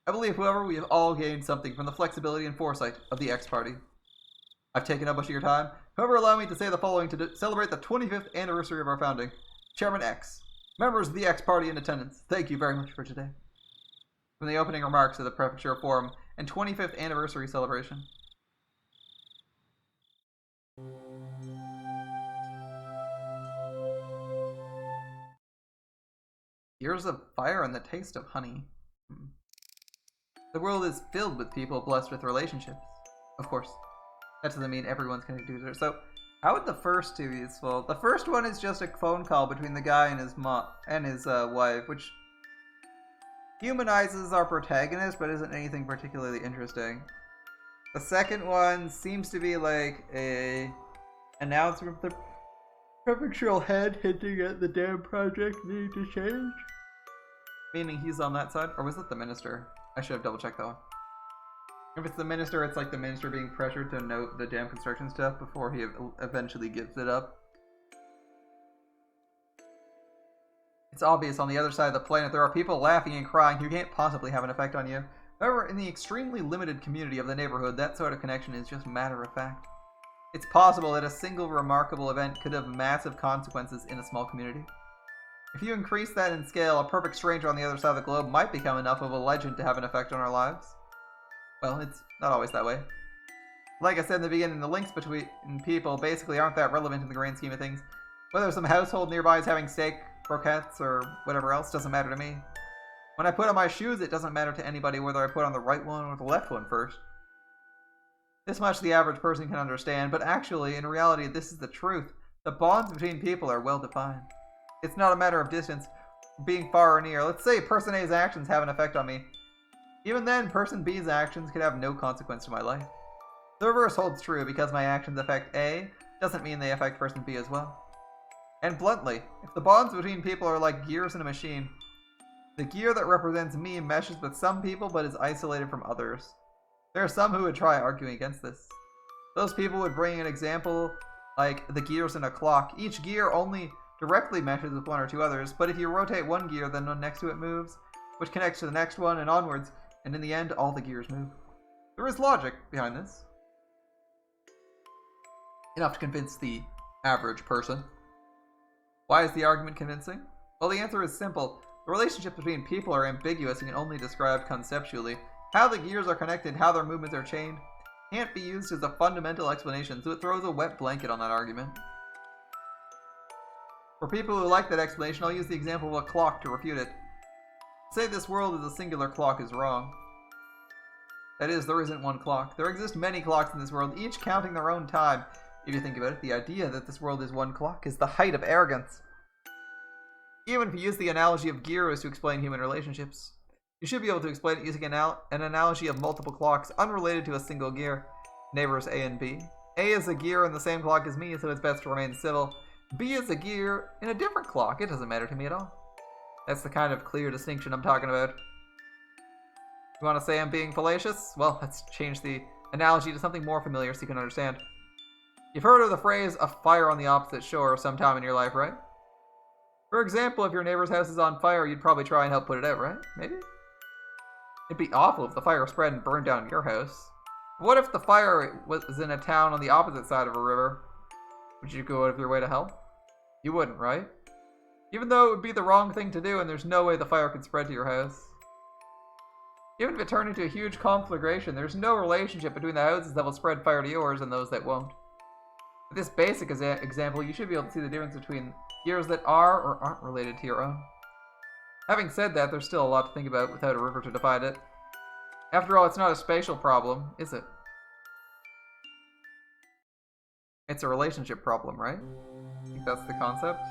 I believe, however, we have all gained something from the flexibility and foresight of the X Party. I've taken up much of your time. However, allow me to say the following to celebrate the 25th anniversary of our founding. Chairman X, members of the X Party in attendance, thank you very much for today. From the opening remarks of the Prefecture Forum and 25th anniversary celebration. Years of fire and the taste of honey. The world is filled with people blessed with relationships. Of course, that doesn't mean everyone's going to do it. So, how would the first two be useful? The first one is just a phone call between the guy and his mom and his wife, which humanizes our protagonist, but isn't anything particularly interesting. The second one seems to be like a announcement from the prefectural head hinting at the damn project needing to change. Meaning he's on that side? Or was it the minister? I should have double checked that one. If it's the minister, it's like the minister being pressured to note the damn construction stuff before he eventually gives it up. It's obvious on the other side of the planet there are people laughing and crying who can't possibly have an effect on you. However, in the extremely limited community of the neighborhood, that sort of connection is just matter of fact. It's possible that a single remarkable event could have massive consequences in a small community. If you increase that in scale, a perfect stranger on the other side of the globe might become enough of a legend to have an effect on our lives. Well, it's not always that way. Like I said in the beginning, the links between people basically aren't that relevant in the grand scheme of things. Whether some household nearby is having steak, croquettes, or whatever else doesn't matter to me. When I put on my shoes, it doesn't matter to anybody whether I put on the right one or the left one first. This much the average person can understand, but actually, in reality, this is the truth. The bonds between people are well defined. It's not a matter of distance, being far or near. Let's say person A's actions have an effect on me. Even then, person B's actions could have no consequence to my life. The reverse holds true because my actions affect A, doesn't mean they affect person B as well. And bluntly, if the bonds between people are like gears in a machine, the gear that represents me meshes with some people but is isolated from others. There are some who would try arguing against this. Those people would bring an example like the gears in a clock. Each gear only directly meshes with one or two others, but if you rotate one gear, then one next to it moves, which connects to the next one and onwards, and in the end, all the gears move. There is logic behind this. Enough to convince the average person. Why is the argument convincing? Well, the answer is simple. The relationships between people are ambiguous and can only describe conceptually. How the gears are connected, how their movements are chained, can't be used as a fundamental explanation, so it throws a wet blanket on that argument. For people who like that explanation, I'll use the example of a clock to refute it. Say this world is a singular clock is wrong. That is, there isn't one clock. There exist many clocks in this world, each counting their own time. If you think about it, the idea that this world is one clock is the height of arrogance. Even if you use the analogy of gears to explain human relationships, you should be able to explain it using an analogy of multiple clocks unrelated to a single gear. Neighbors A and B. A is a gear in the same clock as me, so it's best to remain civil. B is a gear in a different clock. It doesn't matter to me at all. That's the kind of clear distinction I'm talking about. You want to say I'm being fallacious? Well, let's change the analogy to something more familiar so you can understand. You've heard of the phrase, a fire on the opposite shore, sometime in your life, right? For example, if your neighbor's house is on fire, you'd probably try and help put it out, right? Maybe? It'd be awful if the fire spread and burned down your house. What if the fire was in a town on the opposite side of a river? Would you go out of your way to help? You wouldn't, right? Even though it would be the wrong thing to do and there's no way the fire could spread to your house. Even if it turned into a huge conflagration, there's no relationship between the houses that will spread fire to yours and those that won't. With this basic example, you should be able to see the difference between years that are or aren't related to your own. Having said that, there's still a lot to think about without a river to divide it. After all, it's not a spatial problem, is it? It's a relationship problem, right? I think that's the concept.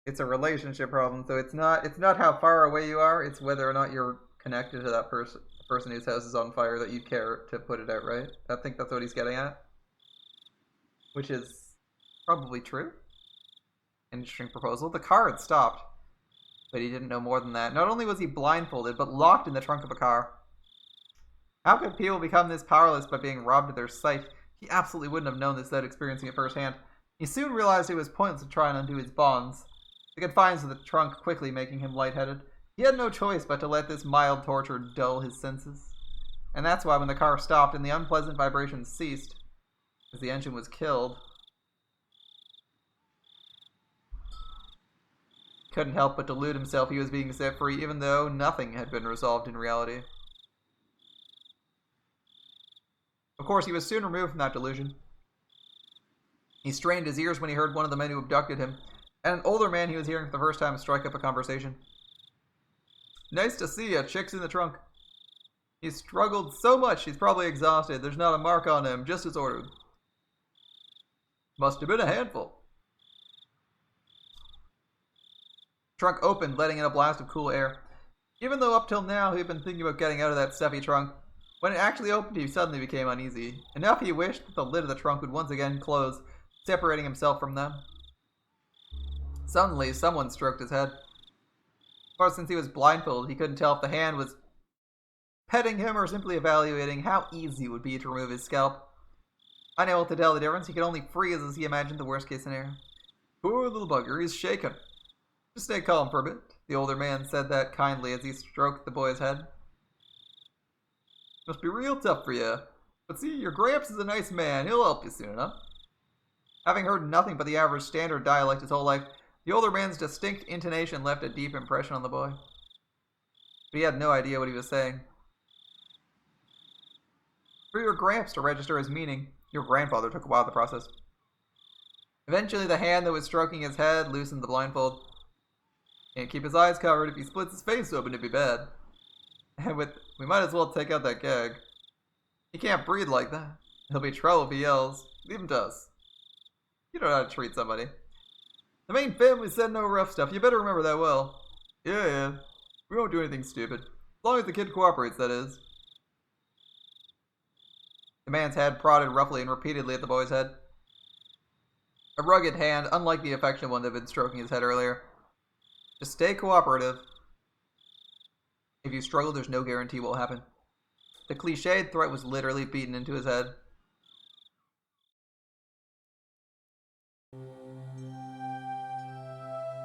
It's a relationship problem, so it's not how far away you are, it's whether or not you're connected to that person whose house is on fire that you care to put it out, right? I think that's what he's getting at. Which is probably true. Interesting proposal. The car had stopped, but he didn't know more than that. Not only was he blindfolded, but locked in the trunk of a car. How could people become this powerless by being robbed of their sight? He absolutely wouldn't have known this without experiencing it firsthand. He soon realized it was pointless to try and undo his bonds. The confines of the trunk quickly making him lightheaded. He had no choice but to let this mild torture dull his senses. And that's why when the car stopped and the unpleasant vibrations ceased, as the engine was killed, he couldn't help but delude himself he was being set free, even though nothing had been resolved in reality. Of course, he was soon removed from that delusion. He strained his ears when he heard one of the men who abducted him, and an older man he was hearing for the first time strike up a conversation. Nice to see ya, chick's in the trunk. He struggled so much he's probably exhausted. There's not a mark on him, just as ordered. Must have been a handful. Trunk opened, letting in a blast of cool air. Even though up till now he'd been thinking about getting out of that stuffy trunk, when it actually opened he suddenly became uneasy. Enough he wished that the lid of the trunk would once again close, separating himself from them. Suddenly, someone stroked his head. Of course, since he was blindfolded, he couldn't tell if the hand was petting him or simply evaluating how easy it would be to remove his scalp. Unable to tell the difference, he could only freeze as he imagined the worst-case scenario. Poor little bugger, he's shaken. Just stay calm for a bit. The older man said that kindly as he stroked the boy's head. Must be real tough for you. But see, your Gramps is a nice man. He'll help you soon enough. Having heard nothing but the average standard dialect his whole life, the older man's distinct intonation left a deep impression on the boy. But he had no idea what he was saying. For your Gramps to register his meaning, your grandfather took a while to process. Eventually, the hand that was stroking his head loosened the blindfold. Can't keep his eyes covered. If he splits his face open, it'd be bad. And we might as well take out that gag. He can't breathe like that. He'll be trouble if he yells. Leave him to us. You don't know how to treat somebody. The main family said no rough stuff. You better remember that well. Yeah. We won't do anything stupid. As long as the kid cooperates, that is. The man's head prodded roughly and repeatedly at the boy's head. A rugged hand, unlike the affectionate one that had been stroking his head earlier. Just stay cooperative. If you struggle, there's no guarantee what will happen. The cliched threat was literally beaten into his head.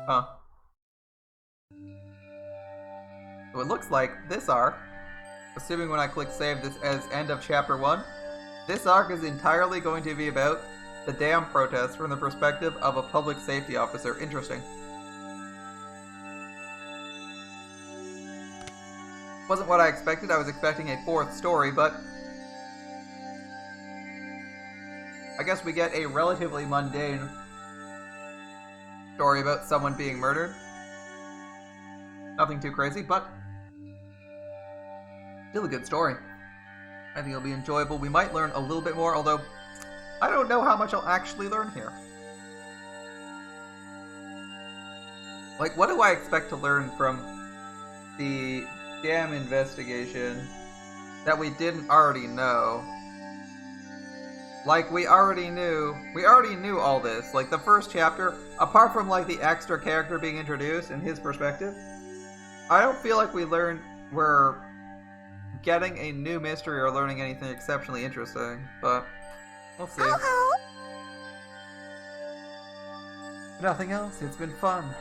Huh. So it looks like this arc, assuming when I click save this as end of chapter 1, this arc is entirely going to be about the dam protests from the perspective of a public safety officer. Interesting. Wasn't what I expected. I was expecting a fourth story, but I guess we get a relatively mundane story about someone being murdered. Nothing too crazy, but still a good story. I think it'll be enjoyable. We might learn a little bit more, although I don't know how much I'll actually learn here. Like, what do I expect to learn from the dam investigation that we didn't already know? Like, we already knew all this. Like, the first chapter, apart from, like, the extra character being introduced and his perspective, I don't feel like we're getting a new mystery or learning anything exceptionally interesting, but we'll see. If nothing else, it's been fun.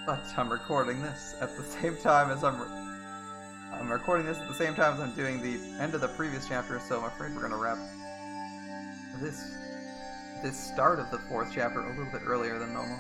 But I'm recording this at the same time as I'm I'm recording this at the same time as I'm doing the end of the previous chapter, so I'm afraid we're gonna wrap this start of the 4th chapter a little bit earlier than normal.